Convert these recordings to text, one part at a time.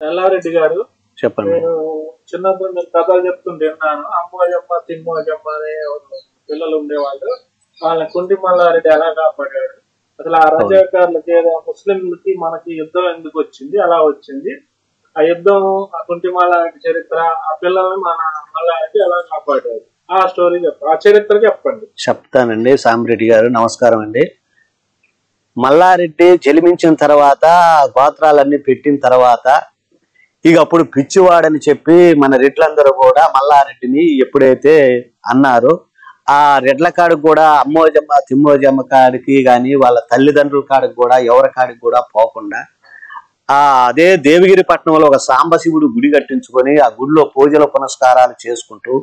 ఎల్లారెడ్డి గారు చెప్పండి. నేను చిన్నప్పుడు మీరు కథలు చెప్తుంటే విన్నాను. అమ్మోజమ్మ తిమ్మోజమ్మ అనే పిల్లలు ఉండేవాళ్ళు. వాళ్ళని కుంటి మల్లారెడ్డి ఎలా కాపాడాడు, అసలు ఆ రజాకారులకి ముస్లింలకి మనకి యుద్ధం ఎందుకు వచ్చింది, అలా వచ్చింది, ఆ యుద్ధం, ఆ కుంటి మల్లారెడ్డి చరిత్ర, ఆ పిల్లల్ని మన మల్లారెడ్డి ఎలా కాపాడాడు, ఆ స్టోరీ చెప్పండి, ఆ చరిత్ర చెప్పండి. చెప్తానండి. సాంబరెడ్డి గారు నమస్కారం అండి. మల్లారెడ్డి జన్మించిన తర్వాత గోత్రాలన్నీ పెట్టిన తర్వాత ఇక అప్పుడు పిచ్చివాడని చెప్పి మన రెడ్లందరూ కూడా మల్లారెడ్డిని ఎప్పుడైతే అన్నారో ఆ రెడ్ల కాడికి కూడా అమ్మోజమ్మ తిమ్మోజమ్మ కాడికి కానీ వాళ్ళ తల్లిదండ్రుల కాడికి కూడా ఎవరి కాడికి కూడా పోకుండా అదే దేవగిరి పట్టణంలో ఒక సాంబశివుడు గుడి కట్టించుకొని ఆ గుడిలో పూజల పునస్కారాలు చేసుకుంటూ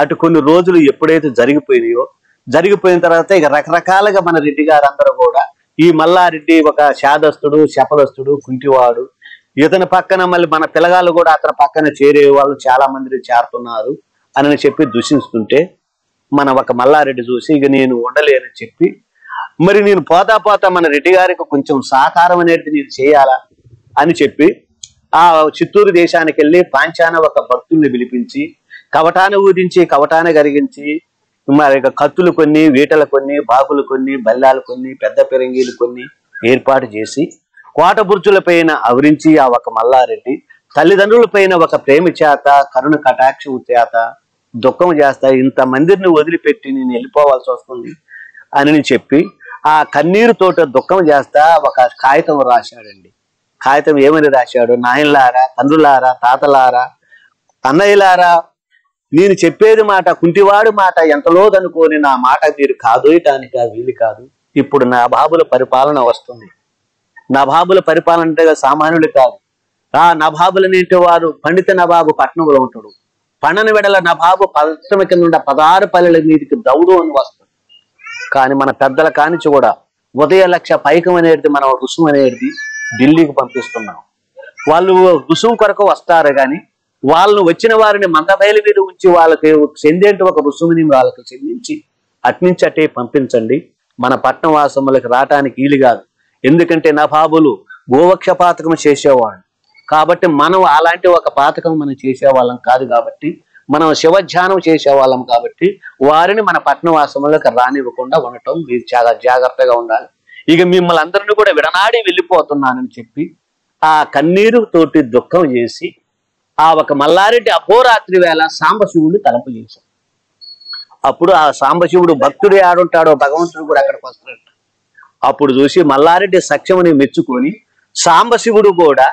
అటు కొన్ని రోజులు ఎప్పుడైతే జరిగిపోయిన తర్వాత ఇక రకరకాలుగా మన రెడ్డి గారు అందరూ కూడా ఈ మల్లారెడ్డి ఒక శాదస్తుడు, శపలస్తుడు, కుంటివాడు, ఇతని పక్కన మళ్ళీ మన పిల్లగాళ్ళు కూడా అతని పక్కన చేరే వాళ్ళు చాలా మంది చేరుతున్నారు అని చెప్పి దూషిస్తుంటే మన ఒక మల్లారెడ్డి చూసి ఇక నేను ఉండలేనని చెప్పి మరి నేను పోతా మన రెడ్డి గారికి కొంచెం సహకారం అనేది నేను చేయాలా అని చెప్పి ఆ చిత్తూరు దేశానికి వెళ్ళి పాంచాన ఒక భక్తుల్ని పిలిపించి కవటాన్ని ఊదించి కవటాన్ని కరిగించి మరి కత్తులు కొన్ని, వీటలు కొన్ని, బాకులు కొన్ని, బల్లాలు కొన్ని, పెద్ద పెరంగీలు కొన్ని ఏర్పాటు చేసి కోట బుర్జుల పైన అవరించి ఆ ఒక మల్లారెడ్డి తల్లిదండ్రుల పైన ఒక ప్రేమ చేత, కరుణ కటాక్షం చేత దుఃఖం చేస్తా ఇంతమందిని వదిలిపెట్టి నేను వెళ్ళిపోవాల్సి వస్తుంది అని చెప్పి ఆ కన్నీరుతోట దుఃఖం చేస్తా ఒక కాగితం రాశాడండి. కాగితం ఏమని రాశాడు? నాయనలారా, తండ్రులారా, తాతలారా, అన్నయ్యలారా, నేను చెప్పేది మాట కుంటివాడు మాట ఎంతలోదనుకోని నా మాట మీరు కాదోయటానికి వీలు కాదు. ఇప్పుడు నా బాబుల పరిపాలన వస్తుంది. నా బాబుల పరిపాలన అంటే సామాన్యులు కాదు. ఆ నవాబులనేటి వారు పండిత నవాబు పట్టణంలో ఉంటాడు. పండని వెడల నవాబు పశ్చిమ కింద 16 పల్లెల మీదకి దౌడు అని వస్తాడు. కానీ మన పెద్దల కానించి కూడా ఉదయ లక్ష పైకం అనేది మనం రుసుము అనేది ఢిల్లీకి పంపిస్తున్నాం. వాళ్ళు రుసుము కొరకు వస్తారు కానీ వాళ్ళు వచ్చిన వారిని మందబయలు మీద ఉంచి వాళ్ళకి చెందేంటి ఒక రుసుముని వాళ్ళకి చెందించి అట్నుంచి అటే పంపించండి. మన పట్టణ వాసములకు రావటానికి వీలు కాదు. ఎందుకంటే నవాబులు గోవక్ష పాతకం చేసేవాళ్ళు కాబట్టి మనం అలాంటి ఒక పాతకం మనం చేసేవాళ్ళం కాదు. కాబట్టి మనం శివధ్యానం చేసేవాళ్ళం కాబట్టి వారిని మన పట్టణవాసములకు రానివ్వకుండా ఉండటం మీరు చాలా జాగ్రత్తగా ఉండాలి. ఇక మిమ్మల్ని అందరినీ కూడా విడనాడి వెళ్ళిపోతున్నానని చెప్పి ఆ కన్నీరు తోటి దుఃఖం చేసి ఆ ఒక మల్లారెడ్డి అహోరాత్రి వేళ సాంబశివుడు తలపు చేశాడు. అప్పుడు ఆ సాంబశివుడు భక్తుడు ఆడుంటాడో భగవంతుడు కూడా అక్కడికి వస్తాడు. అప్పుడు చూసి మల్లారెడ్డి సఖ్యముని మెచ్చుకొని సాంబశివుడు కూడా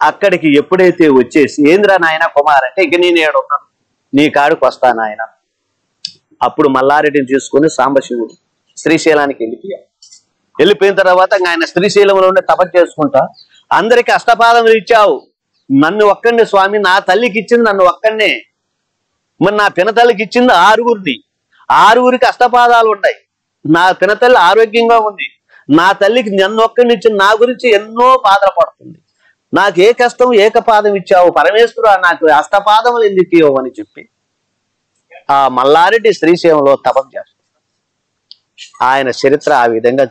అక్కడికి ఎప్పుడైతే వచ్చేసి ఏంద్రా నాయన కుమార్ అంటే ఇక నేను ఏడున్నాను నీ కాడికి వస్తాను ఆయన. అప్పుడు మల్లారెడ్డిని తీసుకొని సాంబశివుడు శ్రీశైలానికి వెళ్ళిపోయిన తర్వాత ఆయన శ్రీశైలంలో ఉండే తపస్సు చేసుకుంటా అందరికి అష్టపాదములు ఇచ్చావు, నన్ను ఒక్కడిని స్వామి, నా తల్లికి ఇచ్చింది నన్ను ఒక్కడినే, మరి నా పినతల్లికి ఇచ్చింది 6గురిని, 6గురికి అష్టపాదాలు ఉన్నాయి, నా పినతల్లి ఆరోగ్యంగా ఉంది, నా తల్లికి నన్ను ఒక్కడిని ఇచ్చింది, నా గురించి ఎన్నో బాధలు పడుతుంది, నాకు ఏ కష్టం ఏకపాదం ఇచ్చావు పరమేశ్వర, నాకు అష్టపాదములు ఎందుకు ఇవ్వవు అని చెప్పి ఆ మల్లారెడ్డి శ్రీశైలంలో తపస్సు చేస్తాడు. ఆయన చరిత్ర ఆ విధంగా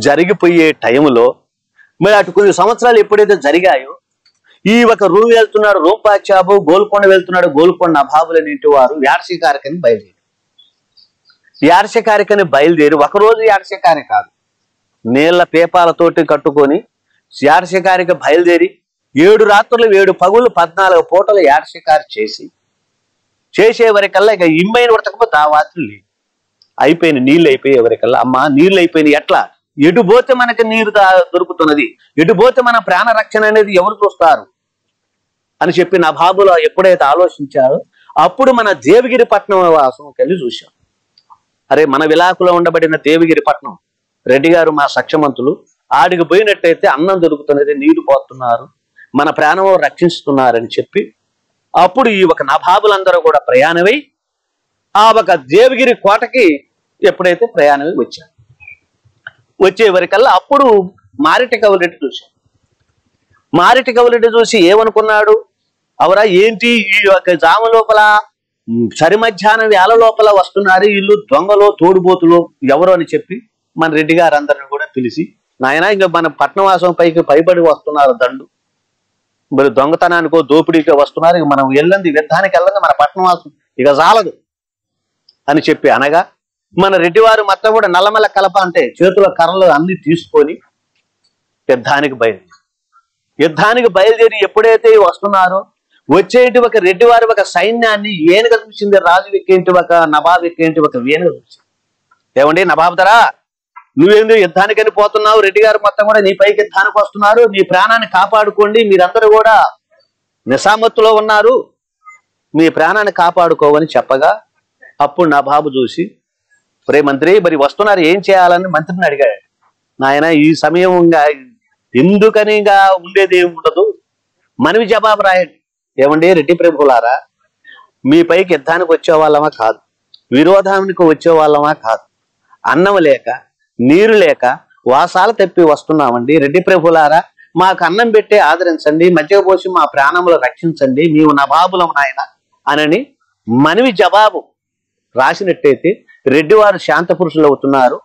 జరిగిపోయే టైంలో మరి అటు కొన్ని సంవత్సరాలు ఎప్పుడైతే జరిగాయో ఈ ఒక రూమ్ వెళ్తున్నాడు రూపాచాబు, గోల్కొండ వెళ్తున్నాడు, గోల్కొండ నవాబులనేటి వారు యార్షికారికని బయలుదేరి ఒకరోజు యార్షికారి కాదు నీళ్ల పేపాలతోటి కట్టుకొని యార్షికారికి బయలుదేరి 7 రాత్రులు 7 పగులు 14 పూటలు యార్షికారి చేసే వరకల్లా ఇక ఇమ్మైన ఉడతకపోతే ఆ రాత్రులు అయిపోయిన నీళ్ళు అయిపోయి ఎవరికల్లా అమ్మ నీళ్ళు అయిపోయినాయి, ఎట్లా ఎటు పోతే మనకి నీరు దొరుకుతున్నది, ఎటు పోతే మన ప్రాణ రక్షణ అనేది ఎవరు చూస్తారు అని చెప్పి నా బాబులో ఎప్పుడైతే ఆలోచించారో అప్పుడు మన దేవగిరి పట్నం వాసంకి వెళ్ళి చూశాం. అరే మన విలాకులో ఉండబడిన దేవగిరి పట్నం రెడ్డి గారు మా సఖ్యమంతులు ఆడికి పోయినట్టయితే అన్నం దొరుకుతున్నది, నీరు పోతున్నారు, మన ప్రాణం రక్షిస్తున్నారని చెప్పి అప్పుడు ఈ ఒక నవాబులందరూ కూడా ప్రయాణమై ఆ ఒక దేవగిరి కోటకి ఎప్పుడైతే ప్రయాణమై వచ్చే వరకల్లా అప్పుడు మారెడ్డి కవులరెడ్డి చూశాడు. మారెడ్డి కవులరెడ్డి చూసి ఏమనుకున్నాడు, అవరా ఏంటి ఈ యొక్క జామ లోపల సరి మధ్యాహ్నం వేళ లోపల వస్తున్నారు వీళ్ళు దొంగలో తోడుబోతులు ఎవరు అని చెప్పి మన రెడ్డి గారు అందరిని కూడా పిలిచి నాయన ఇంకా మన పట్నవాసం పైకి పైబడి వస్తున్నారు దండు, మరి దొంగతనానికో దోపిడీకో వస్తున్నారు, ఇక మనం యుద్ధానికి వెళ్ళండి, మన పట్టణం ఇక చాలదు అని చెప్పి అనగా మన రెడ్డివారు మొత్తం కూడా నల్లమల్ల కలప అంటే చేతుల కర్రలు అన్ని తీసుకొని యుద్ధానికి బయలుదేరి ఎప్పుడైతే వస్తున్నారో వచ్చేటి ఒక రెడ్డివారి ఒక సైన్యాన్ని ఏనుగ చూసింది, రాజు ఎక్కేంటి ఒక నవాబు ఎక్కేంటి ఒక వేనుగ చూసింది. ఏమండి నవాబు దరా, నువ్వేందో యుద్ధానికని పోతున్నావు, రెడ్డి గారు మొత్తం కూడా నీ పైకి యుద్ధానికి వస్తున్నారు, నీ ప్రాణాన్ని కాపాడుకోండి, మీరందరూ కూడా నిశామత్తులో ఉన్నారు, మీ ప్రాణాన్ని కాపాడుకోవని చెప్పగా అప్పుడు నవాబు చూసి, ఒరే మంత్రి మరి వస్తున్నారు ఏం చేయాలని మంత్రిని అడిగాడు. నాయన ఈ సమయం ఇంకా ఎందుకని ఇంకా ఉండేది ఏమి ఉండదు, మనవి జవాబు రాయండి. ఏమండి రెడ్డి ప్రభులారా, మీ పైకి యుద్ధానికి వచ్చే వాళ్ళమా కాదు, విరోధానికి వచ్చే వాళ్ళమా కాదు, అన్నం లేక నీరు లేక వాసాలు తప్పి వస్తున్నామండి. రెడ్డి ప్రభులారా, మాకు అన్నం పెట్టి ఆదరించండి, మధ్య పోసి మా ప్రాణంలో రక్షించండి, మేము నవాబులం నాయన అనని మనవి జవాబు రాసినట్టయితే రెడ్డివారు శాంత పురుషులు అవుతున్నారు,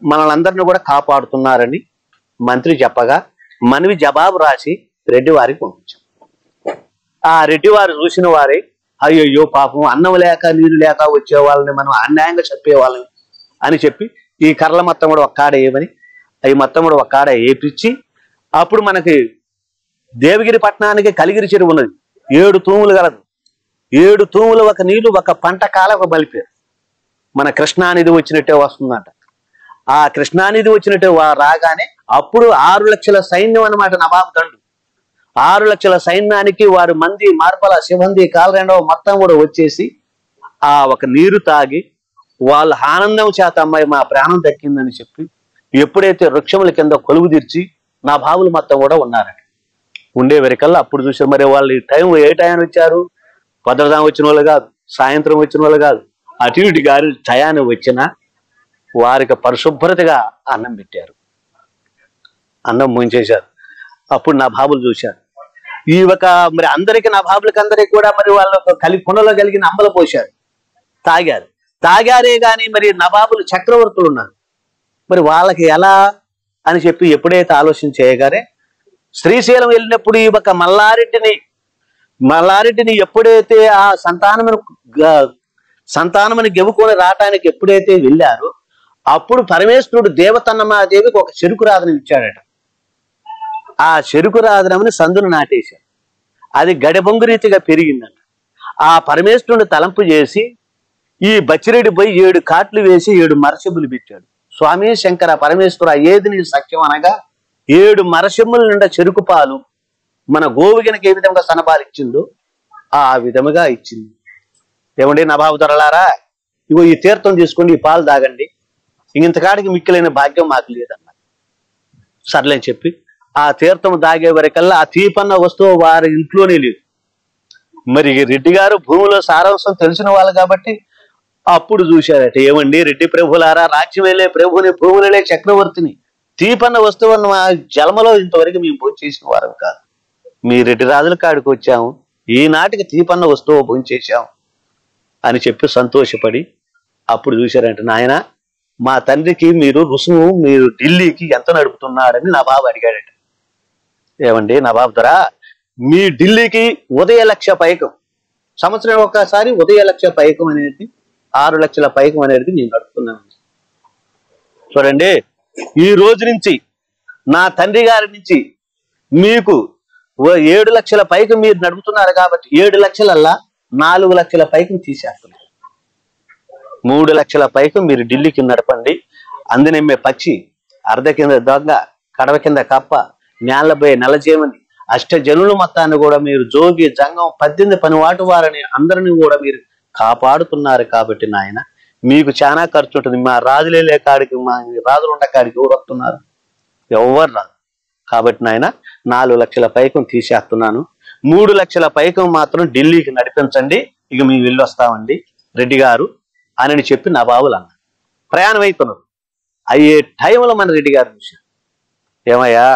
మనల్ని కూడా కాపాడుతున్నారని మంత్రి చెప్పగా మనవి జవాబు రాసి రెడ్డివారికి పంపించాం. ఆ రెడ్డివారు చూసిన వారే, అయ్యయ్యో పాపం అన్నం లేక నీరు లేక వచ్చే వాళ్ళని మనం అన్యాయంగా చెప్పేవాళ్ళని అని చెప్పి ఈ కర్రల మొత్తం కూడా ఒక్కాడ వేయమని అవి మొత్తం కూడా ఒక్కాడ వేపించి, అప్పుడు మనకి దేవగిరి పట్టణానికి కలిగిరి చెరువు ఉన్నది, 7 తూములు గలదు. 7 తూములు ఒక నీళ్లు ఒక పంట కాలం బలిపారు. మన కృష్ణానిధి వచ్చినట్టే వస్తుందంట. ఆ కృష్ణానిధి వచ్చినట్టే రాగానే అప్పుడు 6 లక్షల సైన్యం అన్నమాట నవాబు దండు. 6 లక్షల సైన్యానికి వారు మంది మార్పల శివంది కాలరెండవ మొత్తం కూడా వచ్చేసి ఆ ఒక నీరు తాగి వాళ్ళ ఆనందం చేత అమ్మాయి మా ప్రాణం దక్కిందని చెప్పి ఎప్పుడైతే వృక్షముల కింద కొలువు తీర్చి నా బావులు మొత్తం కూడా ఉన్నారట. ఉండేవరికల్లా అప్పుడు చూసారు, మరి వాళ్ళు ఏ టైం వచ్చారు, భద్రదాం వచ్చిన వాళ్ళు కాదు, సాయంత్రం వచ్చిన వాళ్ళు కాదు, అటు ఇటు గారి టయాన్ని వచ్చినా వారికి పరిశుభ్రతగా అన్నం పెట్టారు, అన్నం ముంచేశారు. అప్పుడు నా బాబులు చూశారు. ఈ ఒక మరి అందరికి నా బాబులకి అందరికి కూడా మరి వాళ్ళు కుండలో కలిగిన అంబలు పోశారు, తాగారే గాని మరి నవాబులు చక్రవర్తులు ఉన్నారు, మరి వాళ్ళకి ఎలా అని చెప్పి ఎప్పుడైతే ఆలోచన చేయగానే శ్రీశైలం వెళ్ళినప్పుడు ఈ ఒక మల్లారెడ్డిని ఎప్పుడైతే ఆ సంతానమని గెవుకొని రావటానికి ఎప్పుడైతే వెళ్ళారో అప్పుడు పరమేశ్వరుడు దేవతన్నమాదేవికి ఒక చెరుకు రాధనం ఇచ్చాడట. ఆ చెరుకు రాధనమని సందును నాటేశాడు, అది గడబొంగు రీతిగా పెరిగిందంట. ఆ పరమేశ్వరుని తలంపు చేసి ఈ బచ్చిరెడ్డి పోయి 7 కాట్లు వేసి 7 మరచెంబులు పెట్టాడు. స్వామి శంకర పరమేశ్వర ఏది నీ సఖ్యం అనగా 7 మరచెంబుల నిండా చెరుకు పాలు మన గోవుగినకి ఏ విధంగా సనపాలు ఇచ్చిందో ఆ విధముగా ఇచ్చింది. ఏమండి నవాబు దొరలారా, ఇగో ఈ తీర్థం తీసుకోండి, ఈ పాలు తాగండి, ఇంతకాడికి మిక్కిలైన భాగ్యం మాకు లేదన్నారు. సర్లేని చెప్పి ఆ తీర్థం తాగే వరకల్లా ఆ తీపన్న వస్తువు వారి ఇంట్లోనే లేదు. మరి రెడ్డి గారు భూమిలో సారాంశం తెలిసిన వాళ్ళు కాబట్టి అప్పుడు చూశారట, ఏమండి రెడ్డి ప్రభులారా, రాజ్యం వెళ్ళే ప్రభుని, భూములే చక్రవర్తిని, తీపన్న వస్తువున్న మా జన్మలో ఇంతవరకు మేము భోంచేసిన వారం కాదు, మీ రెడ్డి రాజుల కాడికి వచ్చాము, ఈనాటికి తీపన్న వస్తువు భోంచేశాం అని చెప్పి సంతోషపడి అప్పుడు చూశారంట, నాయన మా తండ్రికి మీరు రుసుము మీరు ఢిల్లీకి ఎంత నడుపుతున్నాడని నా బాబు అడిగాడట. ఏమండి నవాబు ధర, మీ ఢిల్లీకి ఉదయ లక్ష పైకం, సంవత్సరం ఒక్కసారి ఉదయ లక్ష పైకం అనేది 6 లక్షల పైకం అనేది నేను నడుపుతున్నాను. చూడండి, ఈ రోజు నుంచి నా తండ్రి గారి నుంచి మీకు 7 లక్షల పైకం మీరు నడుపుతున్నారు కాబట్టి 7 లక్షలల్లా 4 లక్షల పైకం తీసేస్తున్నారు. 3 లక్షల పైకం మీరు ఢిల్లీకి నడపండి, అందునమ్మే పక్షి, అర్ధ కింద దొంగ, కడవ కింద కప్ప, నేలపై నెలజేమని అష్టజనుల మొత్తాన్ని కూడా మీరు జోగి జంగం 18 పనివాటు వారని అందరినీ కూడా మీరు కాపాడుతున్నారు కాబట్టి నాయన మీకు చాలా ఖర్చు ఉంటుంది. మా రాజులే కాడికి, మా రాజులు ఉండ కాడికి ఎవరు వస్తున్నారు, ఎవరు రాదు కాబట్టి నాయన 4 లక్షల పైకం తీసేస్తున్నాను, 3 లక్షల పైకం మాత్రం ఢిల్లీకి నడిపించండి, ఇక మేము వెళ్ళి వస్తామండి రెడ్డి గారు అని చెప్పి నా బాబులు అన్నారు. ప్రయాణం అవుతున్నారు. అయ్యే టైంలో మన రెడ్డి గారు చూశారు, ఏమయ్యా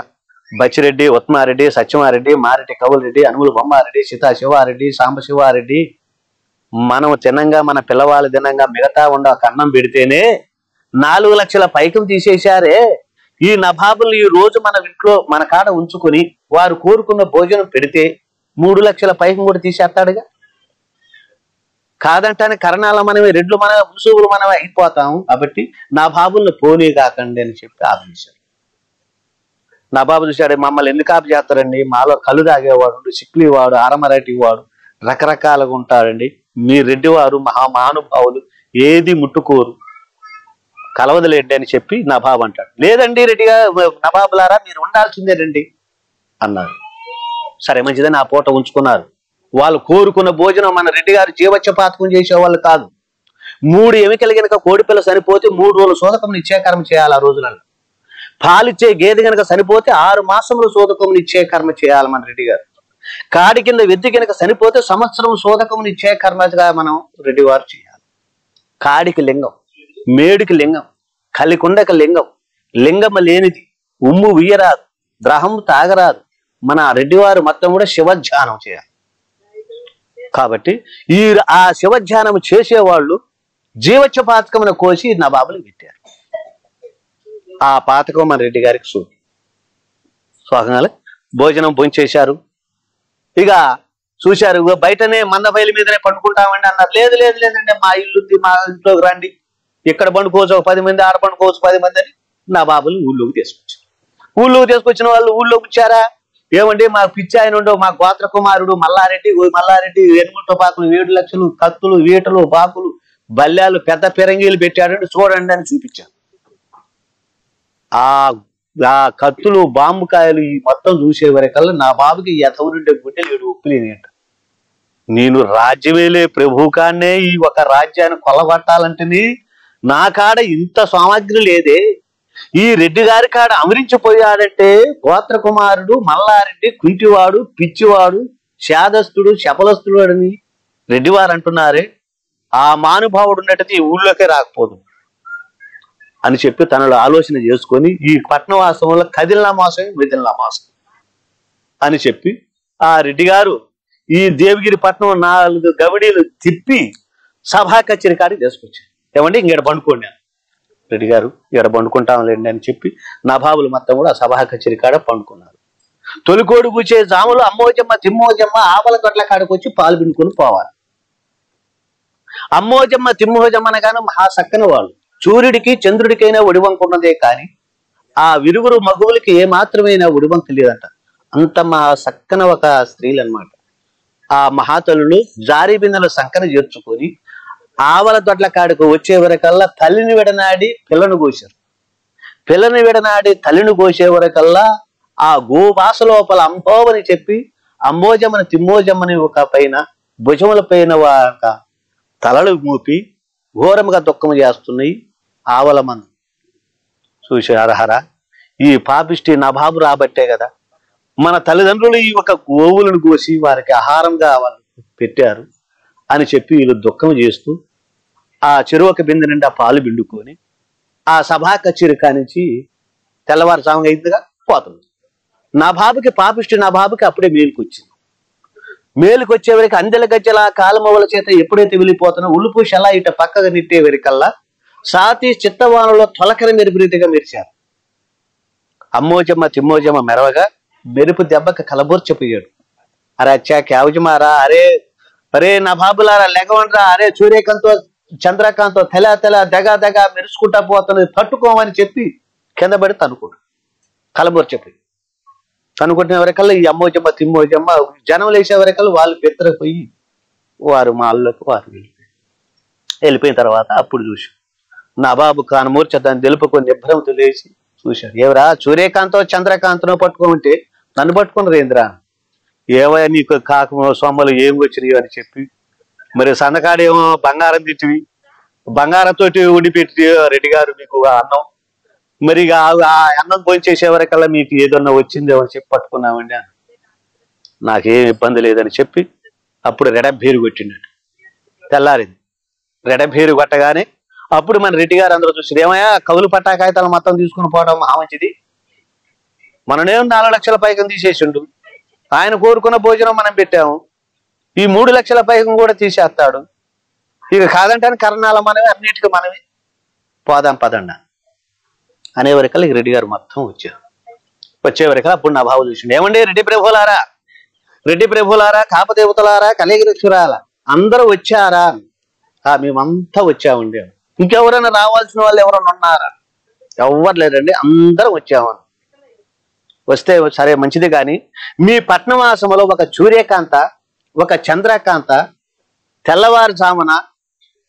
బచ్చిరెడ్డి, ఉత్మారెడ్డి, సత్యమారెడ్డి, మారెడ్డి కవులరెడ్డి, అనుములు బొమ్మారెడ్డి, సీతా శివారెడ్డి, సాంబశివారెడ్డి, మనం తినంగా మన పిల్లవాళ్ళు తినంగా మిగతా ఉండ ఒక అన్నం పెడితేనే 4 లక్షల పైకం తీసేశారే, ఈ నవాబులు ఈ రోజు మన ఇంట్లో మన కాడ ఉంచుకొని వారు కోరుకున్న భోజనం పెడితే 3 లక్షల పైకి కూడా తీసేస్తాడుగా. కాదంటానే కరణాల మనమే, రెడ్లు మనమే, ముసుగులు మనమే అయిపోతాము. కాబట్టి నవాబుల్ని పోనీ కాకండి అని చెప్పి ఆపించారు. నవాబు చూశాడు, మమ్మల్ని ఎందుకు ఆపి చేస్తారండి, మాలో కళ్ళు తాగేవాడు, సిక్లీ వాడు, అరమరటి వాడు రకరకాలుగా ఉంటారండి, మీ రెడ్డి వారు మహానుభావులు, ఏది ముట్టుకోరు, కలవదులేండి అని చెప్పి నవాబు అంటాడు. లేదండి రెడ్డిగా నవాబులారా మీరు ఉండాల్సిందే రండి అన్నారు. సరే మంచిదని ఆ పూట ఉంచుకున్నారు. వాళ్ళు కోరుకున్న భోజనం మన రెడ్డి గారు జీవోత్సపాతకం చేసేవాళ్ళు కాదు. 3 ఎమికలు గనక కోడిపిల్ల సరిపోతే 3 రోజులు సోదకం ఇచ్చే కర్మ చేయాలి. ఆ రోజులలో పాలిచ్చే గేదె గనక సరిపోతే 6 మాసములు సోదకం ఇచ్చే కర్మ చేయాలి మన రెడ్డి గారు. కాడి కింద వెద్ది గనక సరిపోతే సంవత్సరం సోదకం ఇచ్చే కర్మగా మనం రెడ్డి వారు చేయాలి. కాడికి లింగం, మేడికి లింగం, కలికొండకి లింగం, లింగమ లేనిది, ఉమ్ము ఉయ్యరాదు, ద్రహం తాగరాదు. మన రెడ్డివారు మొత్తం కూడా శివధ్యానం చేయాలి. కాబట్టి ఆ శివధ్యానం చేసేవాళ్ళు జీవోత్స పాతకమున కోసి నవాబులు పెట్టారు. ఆ పాతకం మన రెడ్డి గారికి స్వాగంగా భోజనం భోంచేశారు. ఇక చూశారు, బయటనే మందబయలు మీదనే పండుకుంటామండి అన్నారు. లేదు లేదు లేదండి, మా ఇల్లుంది, మా ఇంట్లోకి రండి, ఇక్కడ పండుకోవచ్చు, 10 మంది, ఆడ పండుకోవచ్చు 10 మంది అని నవాబులు ఊళ్ళోకి తీసుకొచ్చారు. ఊళ్ళోకి తీసుకొచ్చిన వాళ్ళు ఊళ్ళోకి వచ్చారా, ఏమండి మాకు పిచ్చి ఆయన ఉండవు, మా గోత్ర కుమారుడు మల్లారెడ్డి 8 పాకులు, 7 లక్షలు కత్తులు, వీటలు, పాకులు, బల్యాలు, పెద్ద పిరంగీలు పెట్టాడండి, చూడండి అని చూపించాను. ఆ కత్తులు, బాంబుకాయలు ఈ మొత్తం చూసే వరకల్లా నా బాబుకి యథవునుండే గుండెలు 7 ఉప్పులేనియంట. నేను రాజ్యమేలే ప్రభుకాన్నే ఈ ఒక రాజ్యాన్ని కొల్లగొట్టాలంటేనే నా కాడ ఇంత సామాగ్రి లేదే, ఈ రెడ్డి గారి కాడ అమరించిపోయాడంటే గోత్ర కుమారుడు మల్లారెడ్డి కుంటివాడు, పిచ్చివాడు, శాదస్తుడు, శపలస్తుడు అని రెడ్డివారు అంటున్నారే, ఆ మానుభావుడు ఉన్నట్టయితే ఈ ఊళ్ళోకే రాకపోదు అని చెప్పి తనలో ఆలోచన చేసుకొని ఈ పట్నవాసంలో కదిలిన మోసం మెదిలిన మోసం అని చెప్పి ఆ రెడ్డి గారు ఈ దేవగిరి పట్నం 4 గవిడీలు తిప్పి సభా కచేరి కాడికి తీసుకొచ్చారు. ఏమండి ఇంకడ పండుకోండి, రెడ్డి గారు ఇక్కడ పండుకుంటాంలేండి అని చెప్పి నవాబులు మొత్తం కూడా సభా కచేరి కాడ పండుకున్నారు. తొలికోడు కూర్చే జాములు అమ్మోజమ్మ తిమ్మోజమ్మ ఆవల గొడ్ల కాడికి వచ్చి పాలు పిండుకొని పోవాలి. అమ్మోజమ్మ తిమ్మోజమ్మ అనగానే మహా సక్కన వాళ్ళు, సూర్యుడికి చంద్రుడికైనా ఒడివంకున్నదే కానీ ఆ విరుగురు మగువులకి ఏ మాత్రమైనా ఒడివంక లేదంట. అంత మహా సక్కన ఒక స్త్రీలు అనమాట. ఆ మహాతల్లులు జారీ బిందెలు సంకన చేర్చుకొని ఆవల దొడ్ల కాడికి వచ్చే వరకల్లా తల్లిని విడనాడి పిల్లను కోశారు. పిల్లని విడనాడి తల్లిని కోసే వరకల్లా ఆ గోవాస లోపల అంబోవని చెప్పి అంబోజమ్మని తిమ్మోజమ్మని ఒక పైన భుజముల పైన ఒక తలలు మూపి ఘోరముగా దుఃఖము చేస్తున్నాయి ఆవల మంది. చూసి హరహర ఈ పాపిష్టి నవాబు రాబట్టే కదా మన తల్లిదండ్రులు ఈ ఒక గోవులను కోసి వారికి ఆహారంగా వాళ్ళు పెట్టారు అని చెప్పి వీళ్ళు దుఃఖం చేస్తూ ఆ చెరువుక బిందె నిండా పాలు పిండుకొని ఆ సభా కచేరి కానించి తెల్లవారుజాముగా అయిందిగా పోతుంది. నవాబుకి పాపిష్టి నవాబుకి అప్పుడే మేలుకొచ్చింది. మేలుకొచ్చేవరికి అందెల గజ్జల కాలమవ్వల చేత ఎప్పుడైతే వెళ్ళిపోతున్నా ఉల్లుపు షలా ఇట పక్కగా నెట్టే వరకల్లా సాతి చిత్తవానలో తొలకర మెరుపురీతిగా మెరిచారు. అమ్మోజమ్మ తిమ్మోజమ్మ మెరవగా మెరుపు దెబ్బకి కలబోర్చిపోయాడు. అరే అచ్చా క్యావుజమారా, అరే నవాబులారా లెగవండ్రా, అరే సూర్యకాంతో చంద్రకాంతో తెల దగ మెరుచుకుంటా పోతున్నది పట్టుకోమని చెప్పి కింద పడి తనుకోడు. కలబోర్చిపోయి తనుకుంటున్న వరకల్లా ఈ అమ్మోజమ్మ తిమ్మోజమ్మ జనం లేచే వరకల్లా వాళ్ళు పెత్తరపోయి వారు మాల్లోకి వారు వెళ్ళిపోయిన తర్వాత అప్పుడు చూసి నవాబు కానమూర్చ దాన్ని తెలుపుకొని నిభ్రమతో లేచి చూశాడు. ఎవరా సూర్యకాంతో చంద్రకాంతనో పట్టుకోమంటే నన్ను పట్టుకున్నారు ఏంద్రా, ఏవయ్యా నీకు కాకమో సొమ్మలు ఏమి వచ్చినాయో అని చెప్పి, మరి సన్నకాడేమో బంగారం తిట్టివి, బంగారంతో ఉండిపెట్టి రెడ్డి గారు మీకు అన్నం, మరి ఆ అన్నం భోంచేసే వరకల్లా మీకు ఏదన్నా వచ్చిందేమో అని చెప్పి పట్టుకున్నామండి అని. నాకేం ఇబ్బంది లేదని చెప్పి అప్పుడు రెడభేరు కొట్టిండట. తెల్లారింది. రెడభేరు కొట్టగానే అప్పుడు మన రెడ్డి గారు అందరూ చూసి, ఏమయ్యా కవులు పట్టా కాగితాలు మొత్తం తీసుకుని పోవడం మంచిది, మననేం 4 లక్షల పైకం తీసేసిండు, ఆయన కోరుకున్న భోజనం మనం పెట్టాము, ఈ 3 లక్షల పైకం కూడా తీసేస్తాడు, ఇక కాదంటే కరణాల మనమే, అన్నిటికీ మనమే, పోదాం పదండి. అనేవరకల్లా రెడ్డి గారు మొత్తం వచ్చారు. వచ్చేవరకల్లా అప్పుడు నా బాబు చూసిండు, ఏమండి రెడ్డి ప్రభులారా కాపదేవతలారా కలిగిరిక్షురాలా అందరూ వచ్చారా? మేమంతా వచ్చామండి. ఇంకెవరైనా రావాల్సిన వాళ్ళు ఎవరైనా ఉన్నారా? ఎవరు లేరండి, అందరం వచ్చామని. వస్తే సరే మంచిది, కానీ మీ పట్నవాసములో ఒక సూర్యకాంత ఒక చంద్రకాంత తెల్లవారుజామున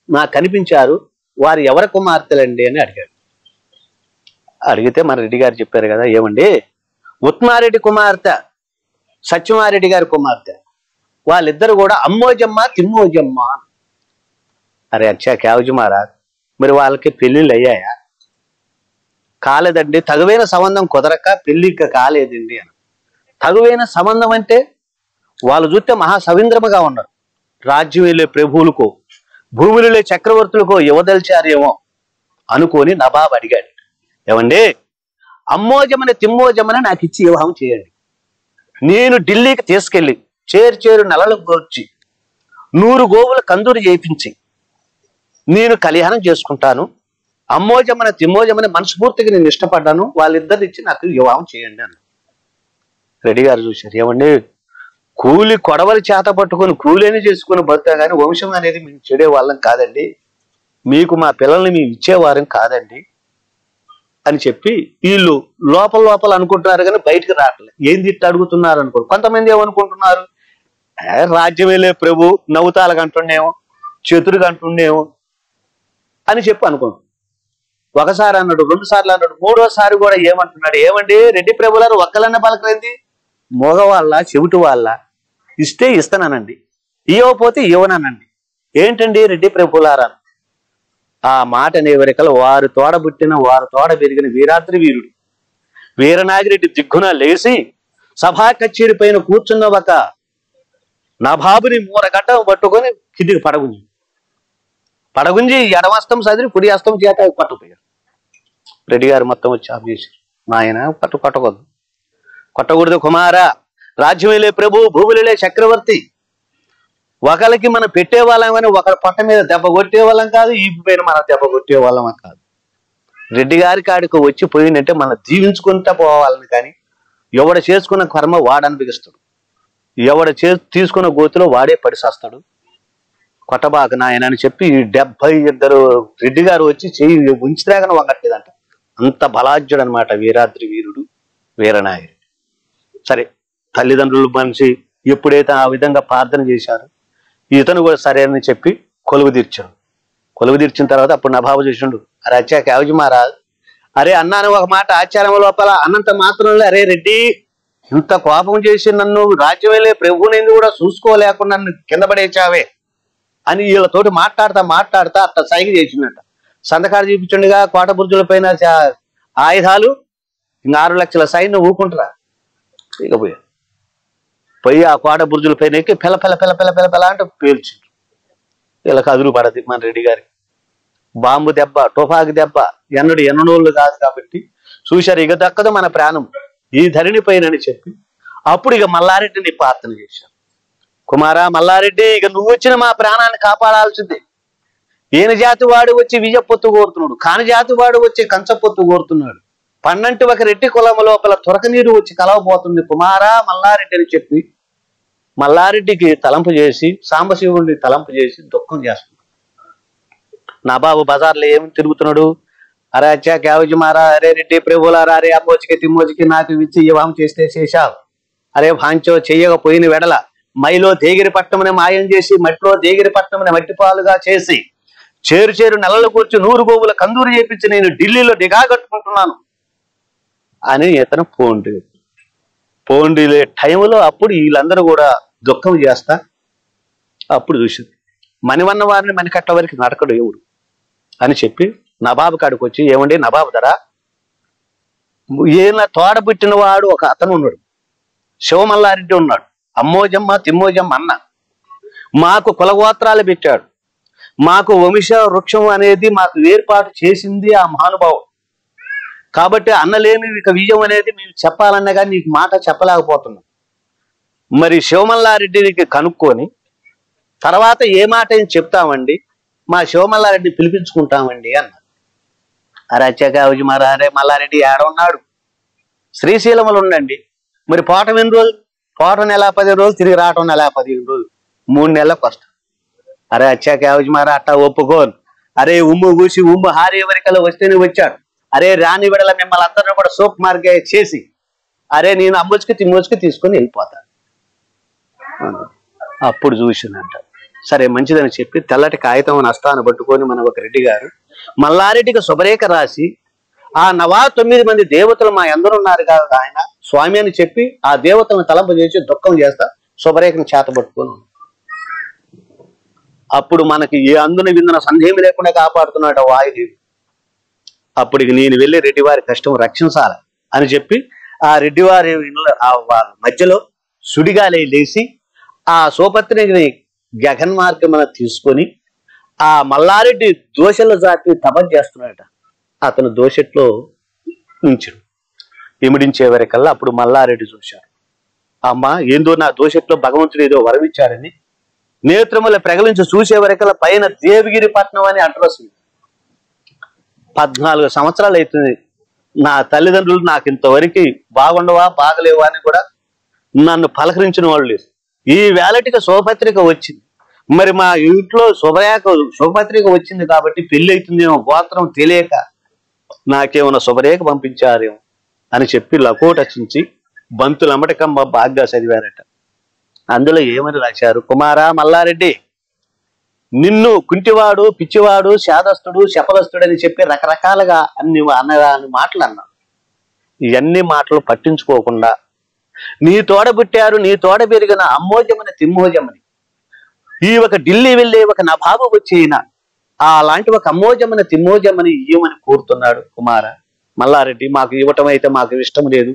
నాకు కనిపించారు, వారు ఎవరి కుమార్తెలండి అని అడిగాడు. అడిగితే మన రెడ్డి గారు చెప్పారు కదా, ఏమండి ఉత్మారెడ్డి కుమార్తె సత్యమారెడ్డి గారి కుమార్తె, వాళ్ళిద్దరు కూడా అమ్మోజమ్మ తిమ్మోజమ్మ. అరే అచ్చా క్యావజుమారా, మరి వాళ్ళకి పెళ్ళిళ్ళు అయ్యాయా? కాలేదండి, తగువైన సంబంధం కుదరక పెళ్లి కాలేదండి అని. తగువైన సంబంధం అంటే వాళ్ళు చూస్తే మహాసవీంద్రముగా ఉన్నారు, రాజ్యం వెళ్ళే ప్రభువులకో భూములలో చక్రవర్తులకో యువదల్చారేమో అనుకొని నవాబు అడిగాడు, ఏమండి అమ్మోజమని తిమ్మోజమని నాకు ఇచ్చి వివాహం చేయండి. నేను ఢిల్లీకి తీసుకెళ్ళి చేరు నెలలు వచ్చి 100 గోవుల కందూరు చేయించి నేను కళ్యాణం చేసుకుంటాను. అమ్మోజమని తిమ్మోజమని మనస్ఫూర్తిగా నేను ఇష్టపడ్డాను, వాళ్ళిద్దరిని ఇచ్చి నాకు వివాహం చేయండి అన్న. రెడ్డి గారు చూశారు, ఏమండి కూలి కొడవలి చేత పట్టుకొని కూలీని చేసుకుని బతుకా కానీ వంశం అనేది మేము చెడే వాళ్ళం కాదండి, మీకు మా పిల్లల్ని మేము ఇచ్చేవారం కాదండి అని చెప్పి వీళ్ళు లోపల అనుకుంటున్నారు కానీ బయటకు రావట్లేదు. ఏంది ఇట్లా అడుగుతున్నారు అనుకోరు. కొంతమంది ఏమనుకుంటున్నారు, రాజ్యం వెళ్ళే ప్రభు నవ్వుతాలకు అంటుండేమో చతురుగా అంటుండేమో అని చెప్పి అనుకోండి. ఒకసారి అన్నాడు, 2 సార్లు అన్నాడు, 3వసారి కూడా ఏమంటున్నాడు, ఏమండి రెడ్డి ప్రభులారు ఒక్కలన్న పలకలేంది, మగవాళ్ళ చెవిటి వాళ్ళ, ఇస్తే ఇస్తానండి, ఇవ్వకపోతే ఇవ్వనానండి, ఏంటండి రెడ్డి ప్రభులారా? ఆ మాట అనేవరికల వారు తోడబుట్టిన వారు తోడ పెరిగిన వీరాద్రి వీరుడు వీరనాగిరెడ్డి దిగ్గున లేచి సభా కచేరి పైన కూర్చున్న ఒక నవాబుని మూరగడ్డ పట్టుకొని కిందికి పడగుంజి ఎడమస్తం సదిరి కుడి అస్తం చేత పట్టుపోయారు. రెడ్డి గారు మొత్తం వచ్చి ఆఫ్ చేశారు, నాయన కొట్టకూడదు కుమారా, రాజ్యం వెళ్ళే ప్రభు భూములే చక్రవర్తి, ఒకరికి మనం పెట్టేవాళ్ళమని ఒకరి పొట్ట మీద దెబ్బ కొట్టేవాళ్ళం కాదు, ఈ పైన మన దెబ్బ కొట్టేవాళ్ళం కాదు. రెడ్డి గారి కాడికి వచ్చి పోయిందంటే మనం దీవించుకుంటా పోవాలని, కానీ ఎవడ చేసుకున్న కర్మ వాడనిపిస్తాడు, ఎవడ తీసుకున్న గోతిలో వాడే పడిసేస్తాడు. కొట్టబాక నాయన అని చెప్పి 72 రెడ్డి గారు వచ్చి చెయ్యి ఉంచిరాగన వంగట్లేదంట. అంత బలాజ్యుడు అనమాట వీరాద్రి వీరుడు వీరనాయకుడు. సరే తల్లిదండ్రులు మనిషి ఎప్పుడైతే ఆ విధంగా ప్రార్థన చేశారు, ఇతను కూడా సరే అని చెప్పి కొలువు తీర్చిన తర్వాత అప్పుడు నవాబు చూసిండు, అరే అచ్చా క్యావజీ మహారాజ్, అరే అన్నాను ఒక మాట ఆచారం లోపల అన్నంత మాత్రంలో, అరే రెడ్డి ఇంత కోపం చేసి నన్ను రాజ్యం వెళ్ళే ప్రభువుని కూడా చూసుకోలేకుండా నన్ను కింద పడేచావే అని వీళ్ళతోటి మాట్లాడుతా అట్లా సైగ చేసిందట. సంతకాడు చూపించండిగా కోట బుర్జుల పైన ఆయుధాలు, ఇంకా 6 లక్షల సైన్యం ఊపుకుంటారా ఇక పోయి ఆ కోట బుర్జుల పైన ఎక్కి పెల అంటే పేల్చి వీళ్ళకి అదురు పడది. మన రెడ్డి గారికి బాంబు దెబ్బ తుపాకి దెబ్బ ఎన్నడోళ్ళు కాదు కాబట్టి చూశారు, ఇక దక్కదు మన ప్రాణం ఈ ధరణి పైన అని చెప్పి అప్పుడు ఇక మల్లారెడ్డిని ప్రార్థన చేశారు, కుమారా మల్లారెడ్డి, ఇక నువ్వు వచ్చిన మా ప్రాణాన్ని కాపాడాల్సిందే. ఈయన జాతి వాడు వచ్చి విజ పొత్తు కోరుతున్నాడు, కాని జాతి వాడు వచ్చి కంచ పొత్తు కోరుతున్నాడు, పన్నంటి ఒక రెడ్డి కులము లోపల తురక నీరు వచ్చి కలవబోతుంది, కుమారా మల్లారెడ్డి అని చెప్పి మల్లారెడ్డికి తలంపు చేసి సాంబశివుడిని తలంపు చేసి దుఃఖం చేస్తున్నాడు. నవాబు బజార్లో ఏమి తిరుగుతున్నాడు, అరే అచ్చా క్యావజీ మారా, అరే రెడ్డి ప్రభులారా, అరే అమ్మోజికి తిమ్మోజికి నాకు ఇచ్చి వివాహం చేస్తే చేశావు, అరే భాంచో చెయ్యకపోయిన వెడల మైలో దేగిరి పట్టమని మాయం చేసి మట్టిలో దేగిరి పట్టమని మట్టిపాలుగా చేసి చేరు నెలలు కూర్చి 100 గోవుల కందూరు చేపించి నేను ఢిల్లీలో నిఘా కట్టుకుంటున్నాను అని ఇతను పోండిలే టైంలో అప్పుడు వీళ్ళందరూ కూడా దుఃఖం చేస్తా అప్పుడు చూసింది, మణివన్న వారిని మణికట్ల వరకు నడకడు ఎవడు అని చెప్పి నవాబు కాడికి వచ్చి, ఏమండి నవాబు ధర, ఈయన తోడబుట్టిన వాడు ఒక అతను ఉన్నాడు, శివమల్లారెడ్డి ఉన్నాడు, అమ్మోజమ్మ తిమ్మోజమ్మ అన్న, మాకు కులగోత్రాలు పెట్టాడు, మాకు వంశ వృక్షం అనేది మాకు ఏర్పాటు చేసింది ఆ మహానుభావుడు, కాబట్టి అన్నలేని ఇక విజయం అనేది మేము చెప్పాలన్నా కానీ నీకు మాట చెప్పలేకపోతున్నాం. మరి శివమల్లారెడ్డికి కనుక్కొని తర్వాత ఏ మాట ఏం చెప్తామండి, మా శివమల్లారెడ్డి పిలిపించుకుంటామండి అన్నారు. అరే అచ్చాక మరి అరే మల్లారెడ్డి ఏడ ఉన్నాడు? శ్రీశైలంలో ఉండండి. మరి పోవటం ఎన్ని రోజులు? పోవటం నెల 15 రోజులు, తిరిగి రావటం నెల 15 రోజులు, 3 నెలలకు వస్తాం. అరే అచ్చాక మరి అట్టా ఒప్పుకోను. అరే ఉమ్ము కూసి ఉమ్ము హారే వరకల్లా వస్తేనే వచ్చాడు. అరే రాని విడల మిమ్మల్ని అందరినీ కూడా సోప్ మార్గే చేసి అరే నేను అమ్మొచ్చుకి తిమ్మొచ్చుకి తీసుకొని వెళ్ళిపోతాను. అప్పుడు చూసిందంట. సరే మంచిదని చెప్పి తెల్లటి కాగితం నష్టాన్ని పట్టుకొని మన ఒక రెడ్డి గారు మల్లారెడ్డికి శుభరేఖ రాసి ఆ 9 మంది దేవతలు మా అందరూ ఉన్నారు కదా ఆయన స్వామి అని చెప్పి ఆ దేవతలను తలంపజేసి దుఃఖం చేస్తా శుభరేఖను చేత పట్టుకొని అప్పుడు మనకి ఏ అందున విందున సందేహం లేకుండా కాపాడుతున్నాడు వాయుదేవి. అప్పుడు నేను వెళ్ళి రెడ్డివారి కష్టం రక్షించాలి అని చెప్పి ఆ రెడ్డివారి మధ్యలో సుడిగాలి లేచి ఆ సోపత్రిని గగన్మార్గమున తీసుకొని ఆ మల్లారెడ్డి దోషల జాతి తపస్సు చేస్తున్నాడట. అతను దోషట్లో ఉంచాడు. ఇమిడించే వరకల్లా అప్పుడు మల్లారెడ్డి చూశాడు. అమ్మ ఏందో నా దోషట్లో భగవంతుడు ఏదో వరమిచ్చారని నేత్రముల ప్రగలించి చూసే వరకల్లా పైన దేవగిరి పట్నం అని అడ్రస్ 14 సంవత్సరాలు అవుతుంది. నా తల్లిదండ్రులు నాకు ఇంతవరకు బాగుండవా బాగలేవా అని కూడా నన్ను పలకరించిన వాళ్ళు లేదు. ఈ వేళటికి శుభపత్రిక వచ్చింది. మరి మా ఇంట్లో శుభపత్రిక వచ్చింది కాబట్టి పెళ్లి అవుతుందేమో గోత్రం తెలియక నాకేమైనా శుభరేఖ పంపించారేమో అని చెప్పి లకోటచించి బంతులమ్మటకమ్మ బాగా చదివారట. అందులో ఏమని రాశారు? కుమారా మల్లారెడ్డి, నిన్ను కుంటివాడు, పిచ్చివాడు, శాదస్తుడు, శపదస్తుడు అని చెప్పి రకరకాలుగా అన్ని మాటలు అన్నా. ఇవన్నీ మాటలు పట్టించుకోకుండా నీ తోడ పుట్టారు, నీ తోడ పెరిగిన అమ్మోజమని తిమ్మోజమని ఈ ఒక ఢిల్లీ వెళ్ళే ఒక నవాబు వచ్చేయిన అలాంటి ఒక అమ్మోజమని తిమ్మోజమని ఇయ్యమని కోరుతున్నాడు. కుమార మల్లారెడ్డి, మాకు ఇవ్వటం అయితే మాకు ఇష్టం లేదు,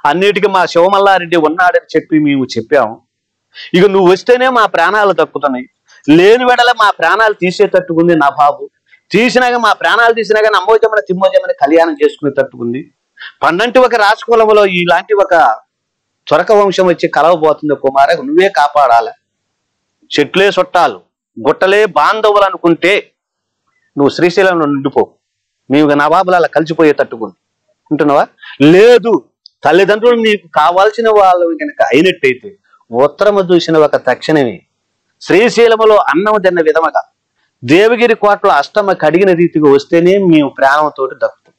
అన్నిటికీ మా శివమల్లారెడ్డి ఉన్నాడని చెప్పి మేము చెప్పాము. ఇక నువ్వు వస్తేనే మా ప్రాణాలు దక్కుతున్నాయి, లేని వెడల మా ప్రాణాలు తీసేటట్టుకుంది నవాబు. తీసినాక మా ప్రాణాలు తీసినాక అమ్మోజమని తిమ్మోజమని కళ్యాణం చేసుకునేటట్టుకుంది. పండంటి ఒక రాజకులంలో ఇలాంటి ఒక త్వరక వంశం వచ్చి కలవబోతుంది. కుమార నువ్వే కాపాడాల. చెట్లే చుట్టాలు, గుట్టలే బాంధవులు అనుకుంటే నువ్వు శ్రీశైలంలో నిండిపో, మేము నవాబులు అలా కలిసిపోయేటట్టుకుంది ఉంటున్నావా? లేదు, తల్లిదండ్రులు నీకు కావాల్సిన వాళ్ళు కనుక అయినట్టయితే ఉత్తరము చూసిన ఒక తక్షణమే శ్రీశైలములో అన్నము తిన్న విధముగా దేవగిరి కోటలో అష్టమ కడిగిన రీతిగా వస్తేనే మేము ప్రాణంతో దక్కుతాం,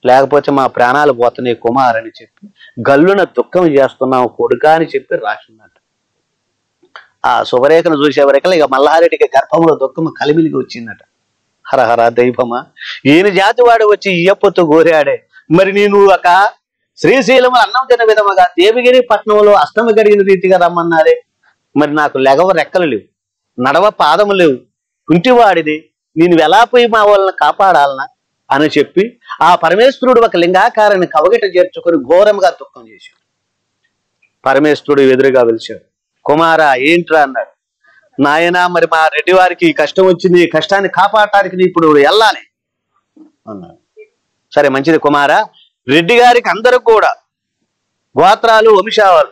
లేకపోతే మా ప్రాణాలు పోతున్నాయి కుమార్ అని చెప్పి గల్లున దుఃఖం చేస్తున్నాము కొడుకా అని చెప్పి రాసిందట. ఆ శుభరేఖను చూసేవరకల్లా ఇక మల్లారెడ్డికి గర్భంలో దుఃఖము కలిమిలిగి వచ్చిందట. హరహర దైవమా, ఈయన జాతి వాడు వచ్చి ఇయ్యప్పతో గోరాడే, మరి నేను ఒక శ్రీశైలము అన్నం తిన్న విధముగా దేవగిరి పట్టణంలో అష్టమ గడిగిన రీతిగా రమ్మన్నారే, మరి నాకు లెగవ రెక్కలు లేవు, నడవ పాదము లేవు, కుంటివాడిది, నేను ఎలా పోయి మా వాళ్ళని కాపాడాలనా అని చెప్పి ఆ పరమేశ్వరుడు ఒక లింగాకారాన్ని కవగిట చేర్చుకొని ఘోరంగా దుఃఖం చేశాడు. పరమేశ్వరుడు ఎదురుగా పిలిచాడు. కుమారా ఏంట్రా అన్నాడు. నాయనా, మరి మా రెడ్డి వారికి ఈ కష్టం వచ్చింది, ఈ కష్టాన్ని కాపాడటానికి ఇప్పుడు వెళ్ళాలి అన్నాడు. సరే మంచిది కుమారా, రెడ్డి గారికి అందరూ కూడా గోత్రాలు వంశాలు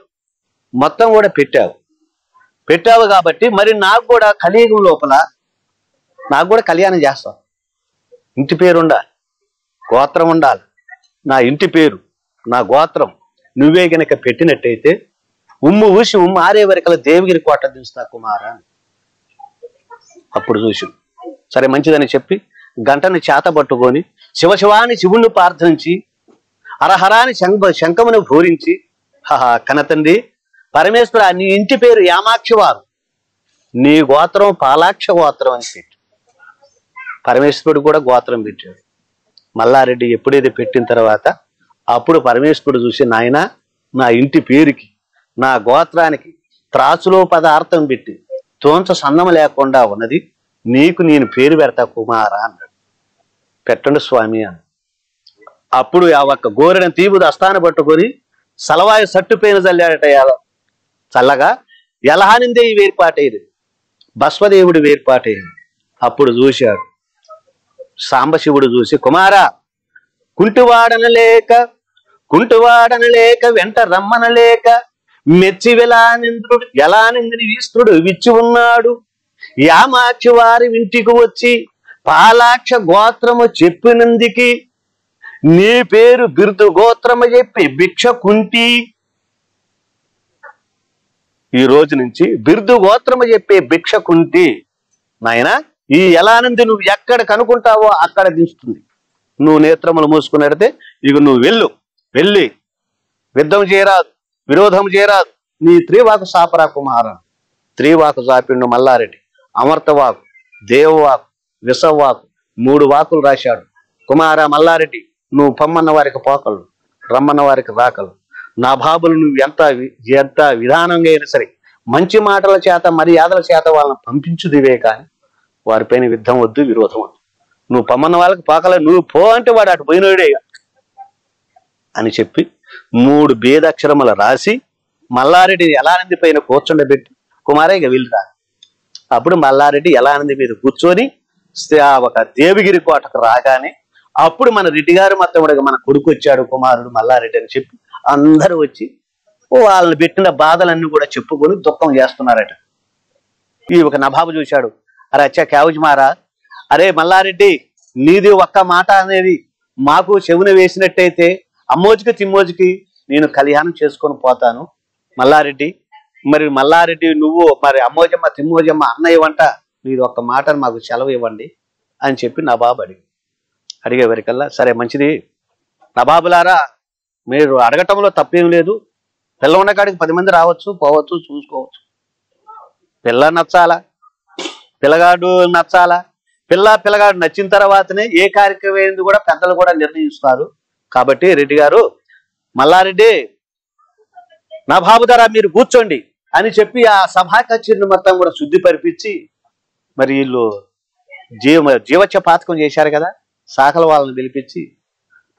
మొత్తం కూడా పెట్టావు కాబట్టి మరి నాకు కూడా కలియుగం లోపల నాకు కూడా కళ్యాణం చేస్తావు. ఇంటి పేరు ఉండాలి, గోత్రం ఉండాలి, నా ఇంటి పేరు నా గోత్రం నువ్వే గనక పెట్టినట్టయితే ఉమ్ము ఊసి ఉమ్ము ఆరే వరకల దేవగిరి కోట దించుతా కుమారా. అప్పుడు చూసి సరే మంచిదని చెప్పి గంటని చేత పట్టుకొని శివశివాని శివుణ్ణి ప్రార్థించి హరహరాని శంఖమును భూరించి కనతండి పరమేశ్వర నీ ఇంటి పేరు యామాక్షి వారు, నీ గోత్రం పాలాక్ష గోత్రం అని పెట్టి పరమేశ్వరుడు కూడా గోత్రం పెట్టాడు. మల్లారెడ్డి ఎప్పుడైతే పెట్టిన తర్వాత అప్పుడు పరమేశ్వరుడు చూసి నాయన నా ఇంటి పేరుకి నా గోత్రానికి త్రాసులో పదార్థం పెట్టి తోంచ సన్నమ లేకుండా ఉన్నది, నీకు నేను పేరు పెడతా కుమారా అన్నాడు. పెట్టండి స్వామి అని. అప్పుడు ఆ ఒక్క గోరెన తీబుది అస్థాన పట్టుకొని సలవాయు సట్టుపైన చల్లాడట. చల్లగా ఎలహానిందే ఈ వేర్పాటేది, భస్వదేవుడి వేర్పాటేది. అప్పుడు చూశాడు సాంబశివుడు చూసి కుమారా కుంటివాడనలేక వెంట రమ్మనలేక మెచ్చి వెలానింద్రుడు ఎలానింద్రుని ఈశ్వరుడు విచ్చి ఉన్నాడు. యామాక్షి వారి ఇంటికి వచ్చి పాలాక్ష గోత్రము చెప్పినందుకి నీ పేరు బిరుదు గోత్రము చెప్పి భిక్షకుంటి. ఈ రోజు నుంచి బిరుదు గోత్రము చెప్పే భిక్షకుంటి. నాయన ఈ ఎలానంది నువ్వు ఎక్కడ కనుకుంటావో అక్కడ దించుతుంది. నువ్వు నేత్రములు మూసుకున్నట్టే ఇక నువ్వు వెళ్ళి యుద్ధం చేయరాదు, విరోధం చేయరాదు. నీ త్రివాకు సాపరా కుమార. త్రివాకు సాపిండు మల్లారెడ్డి. అమర్తవాకు, దేవవాకు, విషవాకు 3 వాకులు రాశాడు. కుమార మల్లారెడ్డి, నువ్వు పొమ్మన్న వారికి పోకలు, రమ్మన్న వారికి రాకలు. నా బాబులు నువ్వు ఎంత విధానంగా అయినా సరే మంచి మాటల చేత మర్యాదల చేత వాళ్ళని పంపించుదివే కానీ వారిపైన యుద్ధం వద్దు, విరోధం వద్దు. నువ్వు పొమ్మన్న వాళ్ళకి పోకలే, నువ్వు పో అంటే వాడు అటు పోయినోడే అని చెప్పి 3 భేదాక్షరములు రాసి మల్లారెడ్డి ఎలానంది పైన కూర్చుండబెట్టి కుమారయ్య వెళ్ళిరా. అప్పుడు మల్లారెడ్డి ఎలానంది మీద కూర్చొని ఒక దేవగిరి కోటకు రాగానే అప్పుడు మన రెడ్డి గారు మొత్తం మన కొడుకు వచ్చాడు కుమారుడు మల్లారెడ్డి అని చెప్పి అందరూ వచ్చి వాళ్ళని పెట్టిన బాధలన్నీ కూడా చెప్పుకొని దుఃఖం చేస్తున్నారట. ఈ ఒక నవాబు చూశాడు. అరే అచ్చా క్యావుజ్మారా, అరే మల్లారెడ్డి నీది ఒక్క మాట అనేది మాకు చెవున వేసినట్టయితే అమ్మోజుకి తిమ్మోజుకి నేను కళ్యాణం చేసుకొని పోతాను. మల్లారెడ్డి మరి మల్లారెడ్డి నువ్వు మరి అమ్మోజమ్మ తిమ్మోజమ్మ అన్నయ్య వంట నీది ఒక్క మాటను మాకు సెలవు ఇవ్వండి అని చెప్పి నవాబు అడిగేవరికల్లా సరే మంచిది నవాబులారా, మీరు అడగటంలో తప్పేం లేదు. పిల్ల ఉన్న కాడికి 10 మంది రావచ్చు, పోవచ్చు, చూసుకోవచ్చు. పిల్ల నచ్చాలా, పిల్లగాడు నచ్చాలా. పిల్లగాడు నచ్చిన తర్వాతనే ఏ కార్యక్రమం అయింది కూడా పెద్దలు కూడా నిర్ణయిస్తారు. కాబట్టి రెడ్డి గారు మల్లారెడ్డి నవాబు ధర మీరు కూర్చోండి అని చెప్పి ఆ సభా కచేరీని మొత్తం కూడా శుద్ధి పరిపించి మరి వీళ్ళు జీవత్య పాతకం చేశారు కదా, శాఖల వాళ్ళని పిలిపించి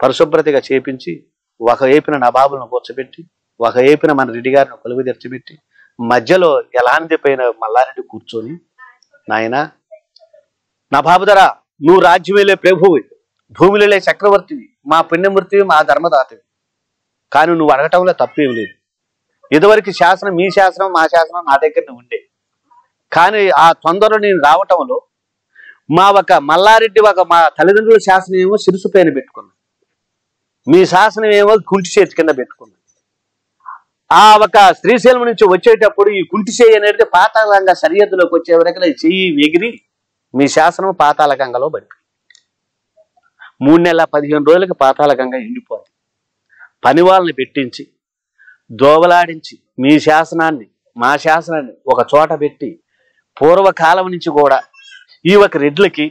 పరిశుభ్రతగా చేపించి ఒక ఏపిన నవాబులను కూర్చోబెట్టి ఒక ఏపిన మన రెడ్డి గారిని కొలువు తెరచిపెట్టి మధ్యలో ఎలాంటి పైన మల్లారెడ్డి కూర్చొని, నాయన నవాబు ధర నువ్వు రాజ్యమేలే ప్రభువి, భూమిలో చక్రవర్తివి, మా పుణ్యమూర్తివి, మా ధర్మదాతవి. కానీ నువ్వు అడగటంలో తప్పేం లేదు. ఇదివరకు శాసనం మీ శాసనం మా శాసనం నా దగ్గర ఉండే. కానీ ఆ తొందరలో నేను రావటంలో మల్లారెడ్డి మా తల్లిదండ్రుల శాసనం ఏమో శిరుసు పైన పెట్టుకున్నాను, మీ శాసనం ఏమో కుంటి చేతి కింద పెట్టుకున్నాను. ఆ శ్రీశైలం నుంచి వచ్చేటప్పుడు ఈ కుంటి చేయి అనేది పాతాళగంగా సరిహద్దులోకి వచ్చే వరకు చెయ్యి ఎగిరి మీ శాసనం పాతాళగంగలో పడిపోయింది. 3 నెలల 15 రోజులకి పాతాళగంగ ఎండిపోయింది. పని వాళ్ళని పెట్టించి దోవలాడించి మీ శాసనాన్ని మా శాసనాన్ని ఒక చోట పెట్టి పూర్వకాలం నుంచి కూడా ఈ రెడ్లకి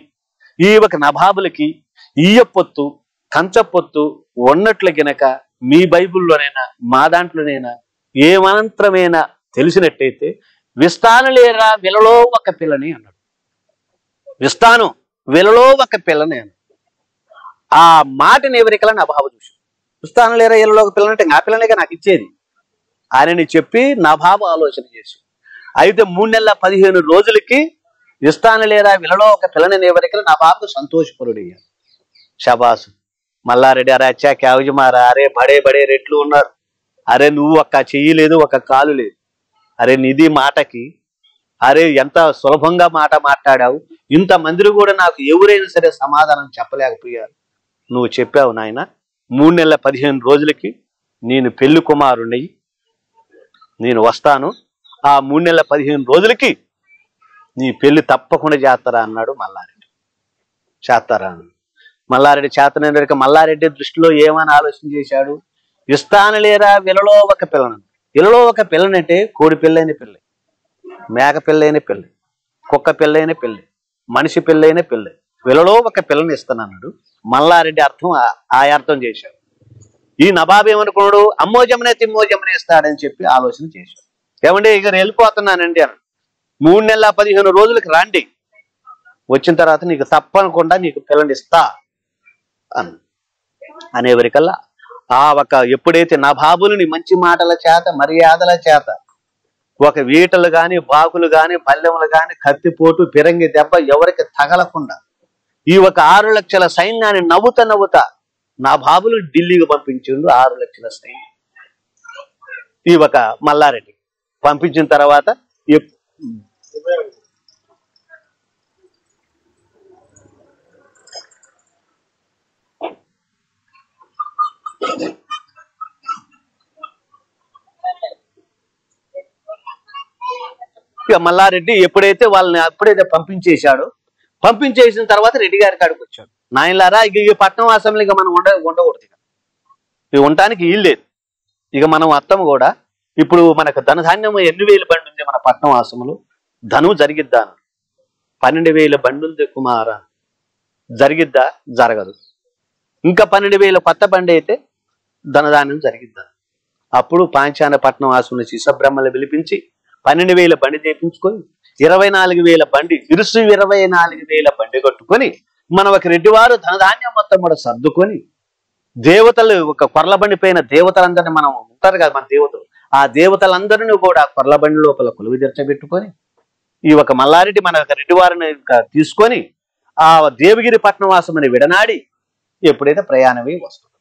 ఈ నవాబులకి ఈయపొత్తు కంచపొత్తు ఉన్నట్లు గనక మీ బైబిల్లోనైనా మా దాంట్లోనైనా ఏ మంత్రమైనా తెలిసినట్టయితే విస్తాను లేరా విలలో ఒక పిల్లని అన్నాడు. విస్తాను విలలో ఒక పిల్లని అన్నాడు. ఆ మాటని ఎవరికలా నవాబు చూసి విస్తాను లేరా విలలో ఒక పిల్లంటే నా పిల్లనేగా నాకు ఇచ్చేది ఆయనని చెప్పి నవాబు ఆలోచన చేసి అయితే 3 నెలల 15 రోజులకి విస్తాను లేరా విలలో ఒక పిల్లని ఎవరికలా నవాబు సంతోషపరుడయ్యాడు. షబాసు మల్లారెడ్డి, అరే అచ్చా క్యావుజమారా, అరే బడే రెట్లు ఉన్నారు, అరే నువ్వు ఒక్క చెయ్యి లేదు ఒక కాలు లేదు, అరే నిధి మాటకి అరే ఎంత సులభంగా మాట మాట్లాడావు, ఇంతమందిని కూడా నాకు ఎవరైనా సరే సమాధానం చెప్పలేకపోయారు. నువ్వు చెప్పావు నాయన. 3 నెలల 15 రోజులకి నేను పెళ్లి కుమారుణ్ణి నేను వస్తాను, ఆ 3 నెలల 15 రోజులకి నీ పెళ్లి తప్పకుండా చేస్తారా అన్నాడు మల్లారెడ్డి. చేస్తారా అన్నాడు మల్లారెడ్డి. చేతనైన మల్లారెడ్డి దృష్టిలో ఏమని ఆలోచన చేశాడు, ఇస్తాను లేరా విలలో ఒక పిల్లను. విలలో ఒక పిల్లనంటే కోడి పిల్లైన పిల్ల, మేక పిల్లైన పిల్ల, కుక్క పిల్లైన పిల్ల, మనిషి పిల్లైన పిల్ల, విలలో ఒక పిల్లని ఇస్తానన్నాడు. మల్లారెడ్డి అర్థం చేశాడు. ఈ నవాబు ఏమనుకున్నాడు, అమ్మోజమ్మనే తిమ్మోజమ్మనే ఇస్తాడని చెప్పి ఆలోచన చేశాడు. ఏమంటే ఇక వెళ్ళిపోతున్నానండి అన్నాడు. 3 నెలల 15 రోజులకి రండి, వచ్చిన తర్వాత నీకు తప్పనకుండా నీకు పిల్లని ఇస్తా అనేవరికల్లా ఎప్పుడైతే నవాబులని మంచి మాటల చేత మర్యాదల చేత ఒక వీటలు గాని బాకులు గాని పల్లెములు గాని కత్తిపోటు పిరంగి దెబ్బ ఎవరికి తగలకుండా ఈ 6 లక్షల సైన్యాన్ని నవ్వుతా నవాబులు ఢిల్లీకి పంపించిండు. 6 లక్షల సైన్యం ఈ మల్లారెడ్డి పంపించిన తర్వాత ఇక మల్లారెడ్డి ఎప్పుడైతే వాళ్ళని పంపించేశాడో, పంపించేసిన తర్వాత రెడ్డి గారి కాడికి వచ్చాడు. నాయనలారా, ఇక ఈ పట్నం అసెంబ్లీ ఇక మనం ఉండకూడదు, ఇక ఉండటానికి వీలు లేదు. ఇక మనం అత్తం కూడా ఇప్పుడు మనకు ధనధాన్యం 8,000 బండి ఉంది మన పట్నం ఆశ్రమంలో, ధనువు జరిగిద్దా? 12,000 బండి ఉంది కుమారా, జరిగిద్దా? జరగదు. ఇంకా 12,000 కొత్త బండి అయితే ధనధాన్యం జరిగిద్దా? అప్పుడు పాంచాన పట్నం ఆశ్రమంలో శిశబ్రహ్మలు పిలిపించి 12,000 బండి చేయించుకొని 24,000 బండి, ఇరుసు 24,000 బండి కట్టుకొని మన ఒక రెడ్డివారు ధనధాన్యం మొత్తం కూడా సర్దుకొని, దేవతలు ఒక కొర్ల బండి పైన దేవతలందరినీ, మనం ఉంటారు కదా మన దేవతలు, ఆ దేవతలందరినీ కూడా కొర్ల బండి లోపల కొలువు తెరచబెట్టుకొని, ఈ ఒక మల్లారెడ్డి మన ఒక రెడ్డివారిని తీసుకొని ఆ దేవగిరి పట్నవాసమని విడనాడి ఎప్పుడైతే ప్రయాణమై వస్తుంది,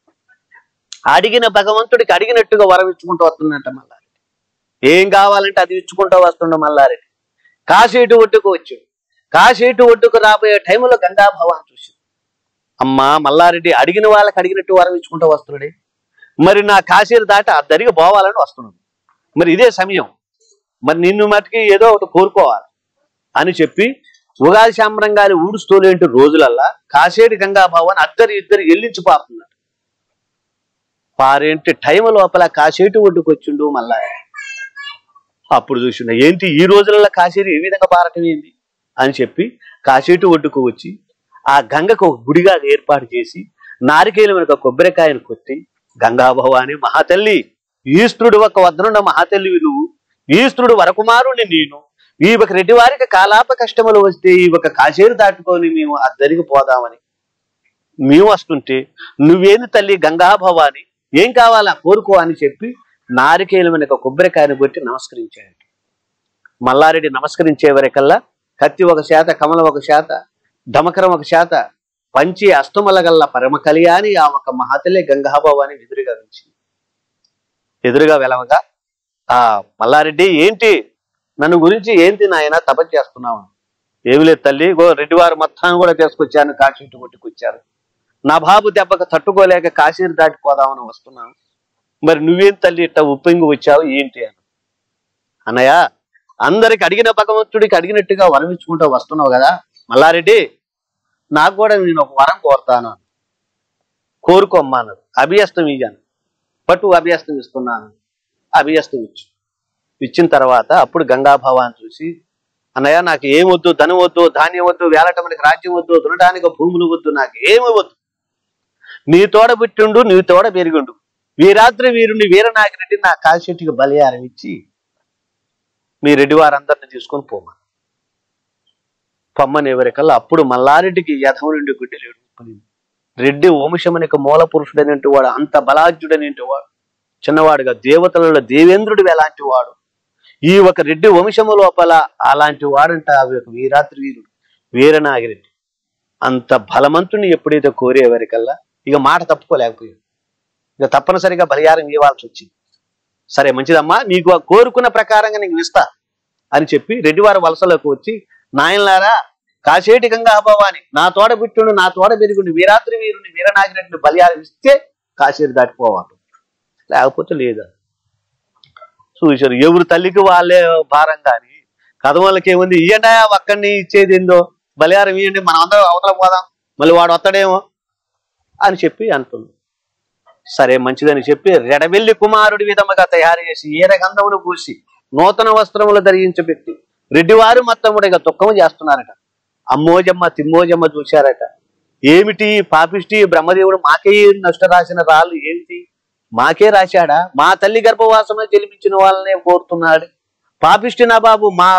అడిగిన భగవంతుడికి అడిగినట్టుగా వరం ఇచ్చుకుంటూ వస్తున్నట్ట మల్లారెడ్డి. ఏం కావాలంటే అది ఇచ్చుకుంటూ వస్తుండ మల్లారెడ్డి. కాశీటు ఒడ్డుకు వచ్చాడు. కాశీటు ఒడ్డుకు రాబోయే టైంలో గంగా భవాన్ని చూసి, అమ్మా మల్లారెడ్డి అడిగిన వాళ్ళకి అడిగినట్టు వరం ఇచ్చుకుంటూ వస్తున్నాడే, మరి నా కాశీలు దాటి ఆ దరిగి పోవాలని వస్తున్నాడు, మరి ఇదే సమయం, మరి నిన్ను మటుకి ఏదో ఒకటి కోరుకోవాలి అని చెప్పి ఉగాది శాంబరంగారి ఊడుస్తూలేంటి రోజులల్లా కాశేడి గంగా భవాన్ని ఇద్దరు ఎల్లించిపోతున్నాడు. పారేంటి టైం లోపల కాశేటి ఒడ్డుకు వచ్చిండు మల్లారెడ్డి. అప్పుడు చూసిండ, ఏంటి ఈ రోజులలో కాశీని ఏ విధంగా పారటం ఏంది అని చెప్పి కాశీటు ఒడ్డుకు వచ్చి ఆ గంగకు ఒక గుడిగా ఏర్పాటు చేసి నారికేలు వెనుక కొబ్బరికాయను కొట్టి, గంగా భవాని మహాతల్లి, ఈశ్వరుడు ఒక వద్దనున్న మహాతల్లివి నువ్వు, ఈశ్వరుడు వరకుమారుని నేను, ఈ ఒక రెడ్డి వారికి కాలాప కష్టములు వస్తే ఈ ఒక కాశీరు దాటుకొని మేము అద్దరికి పోదామని మేము వస్తుంటే నువ్వేంది తల్లి గంగా భవాని, ఏం కావాలా కోరుకో అని చెప్పి నారికేలు వెనుక కొబ్బరికాయను కొట్టి నమస్కరించాడు. మల్లారెడ్డి నమస్కరించే వరకల్లా కత్తి ఒక శాత, కమలం ఒక శాత, ఢమకరం ఒక శాత, పంచి అష్టమల గల్ల పరమ కళ్యాణి ఆ ఒక మహాతల్లి గంగా భవాని ఎదురుగా వచ్చింది. ఎదురుగా వెలవగా, ఆ మల్లారెడ్డి ఏంటి నన్ను గురించి ఏంటి నాయన తపస్సు చేస్తున్నావు? ఏమి లేదు తల్లి, రెడ్డివారు మొత్తాన్ని కూడా తీసుకొచ్చాను, కాశీటు కొట్టుకొచ్చారు, నా బాబు దెబ్బకు తట్టుకోలేక కాశీని దాటిపోదామని వస్తున్నాను, మరి నువ్వేం తల్లి ఇట్ట ఉప్పొంగి వచ్చావు ఏంటి అని. అన్నయ్య, అందరికి అడిగిన భగవంతుడికి అడిగినట్టుగా వరం ఇచ్చుకుంటూ వస్తున్నావు కదా మల్లారెడ్డి, నాకు కూడా నేను ఒక వరం కోరుతాను. కోరుకోమ్మా అన్నారు. అభియస్తం ఇయ్యాను, పట్టు అభియస్తం ఇస్తున్నాను. అభియస్తం ఇచ్చిన తర్వాత అప్పుడు గంగా భవాన్ని చూసి, అన్నయ్య నాకు ఏం వద్దు, ధనం వద్దు, ధాన్యం వద్దు, వేలటమనికి రాజ్యం వద్దు, దునడానికి భూములు వద్దు, నాకు ఏమి వద్దు, నీ తోడ పుట్టిండు, నీ తోడ పెరిగిండు, వీరాత్రి వీరుని వీరనాగిరెడ్డి నా కాశీటికి బలియారం ఇచ్చి మీ రెడ్డి వారందరిని తీసుకొని పొమ్మని ఎవరికల్లా అప్పుడు మల్లారెడ్డికి యథం నుండి గుడ్డెలు ఎడుపుకునింది. రెడ్డి వంశమునికి మూల పురుషుడనేటి వాడు, అంత బలాజ్యుడనేటి వాడు, చిన్నవాడుగా దేవతలలో దేవేంద్రుడు ఎలాంటి వాడు, ఈ ఒక రెడ్డి వంశము లోపల అలాంటి వాడంట వీరాత్రి వీరుడు వీరనాగిరెడ్డి. అంత బలవంతుని ఎప్పుడైతే కోరేవరికల్లా ఇక మాట తప్పుకోలేకపోయాడు. ఇక తప్పనిసరిగా బలియారం ఇవ్వాల్సి వచ్చింది. సరే మంచిదమ్మా, నీకు కోరుకున్న ప్రకారంగా నీకు ఇస్తా అని చెప్పి రెడ్డివారి వలసలోకి వచ్చి, నాయనలారా కాశేటి గంగా భవాని నా తోడ పుట్టిండు, నా తోడ పెరుగుండి వీరాత్రి వీరుని వీరనాగిరెడ్డిని బలియారం ఇస్తే కాశీని దాటిపోవాలి, లేకపోతే లేదా. చూశారు ఎవరు తల్లికి వాళ్ళే భారం. కానీ కథవాళ్ళకి ఏముంది, ఇయ్యండి ఒక్కడిని ఇచ్చేది ఏందో, బలియారం ఇయ్యండి, మనం అందరం అవతల పోదాం, మళ్ళీ వాడు వస్తాడేమో అని చెప్పి అంటుంది. సరే మంచిదని చెప్పి రెడవెల్లి కుమారుడి విధముగా తయారు చేసి ఈరగంధమును పూసి నూతన వస్త్రములు ధరించబెట్టి రెడ్డివారు మొత్తం ఇక దుఃఖము చేస్తున్నారట. అమ్మోజమ్మ తిమ్మోజమ్మ చూశారట, ఏమిటి పాపిష్టి బ్రహ్మదేవుడు మాకే నష్ట రాసిన రాళ్ళు ఏమిటి, మాకే రాశాడా, మా తల్లి గర్భవాసమే జన్మించిన వాళ్ళనే కోరుతున్నాడు, పాపిష్టి నా బాబు, మా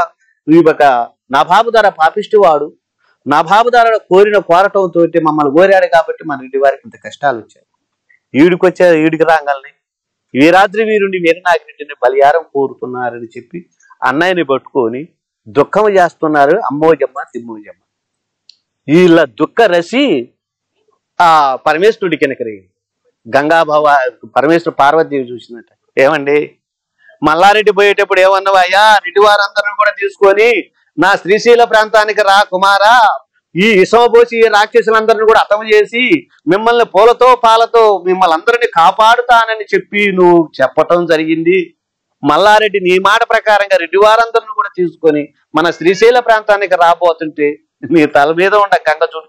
నా బాబు ధర పాపిష్టి వాడు, నా బాబు ధర కోరిన కోరటంతో మమ్మల్ని కోరాడు కాబట్టి మన రెడ్డి వారికి ఇంత కష్టాలు వచ్చాయి, ఈడికి రాగాలని వీరాత్రి వీరుని వీరనాగిరెడ్డిని బలియారం కోరుతున్నారని చెప్పి అన్నయ్యని పట్టుకొని దుఃఖము చేస్తున్నారు అమ్మోజమ్మ తిమ్మోజమ్మ. వీళ్ళ దుఃఖ రసి ఆ పరమేశ్వరుడి కినకరి గంగాభవ పరమేశ్వరు పార్వతీదేవి చూసినట్ట. ఏమండి మల్లారెడ్డి పోయేటప్పుడు ఏమన్నావు, అయ్యా రెడ్డి వారందరిని కూడా తీసుకొని నా శ్రీశైల ప్రాంతానికి రా కుమారా, ఈ ఇసమబోసి రాక్షసులందరినీ కూడా హతం చేసి మిమ్మల్ని పూలతో పాలతో మిమ్మల్ని అందరినీ కాపాడుతానని చెప్పి నువ్వు చెప్పటం జరిగింది, మల్లారెడ్డి నీ మాట ప్రకారంగా రెడ్డి వారందరిని కూడా తీసుకొని మన శ్రీశైల ప్రాంతానికి రాబోతుంటే నీ తల మీద ఉన్న గంగ చూడు.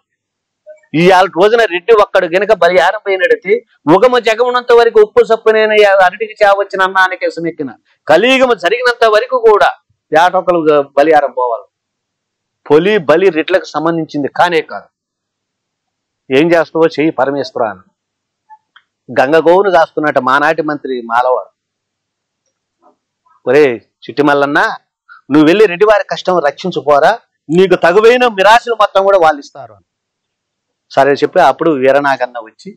ఇవాళ రోజున రెడ్డి ఒక్కడు గనుక బలిహారం పోయినడితే ఉగమ జగమునంత వరకు ఉప్పు సప్పునైన అరటికి చావచ్చిన అన్నానికి ఎసమెక్కిన కలియుగము జరిగినంత వరకు కూడా ఏటొక్కలు బలిహారం పోవాలి. బలి రెడ్లకు సంబంధించింది కానే కాదు. ఏం చేస్తావో చెయ్యి పరమేశ్వర అని గంగ గోవును కాస్తున్నట్టు మానాటి మంత్రి మాలవాడు. ఒరే చిట్టిమల్లన్న, నువ్వు వెళ్ళి రెడ్డి వారి కష్టం రక్షించుకోరా, నీకు తగువైన మిరాశులు మొత్తం కూడా వాళ్ళు ఇస్తారు అని సరే చెప్పి అప్పుడు వీరనాగన్న వచ్చి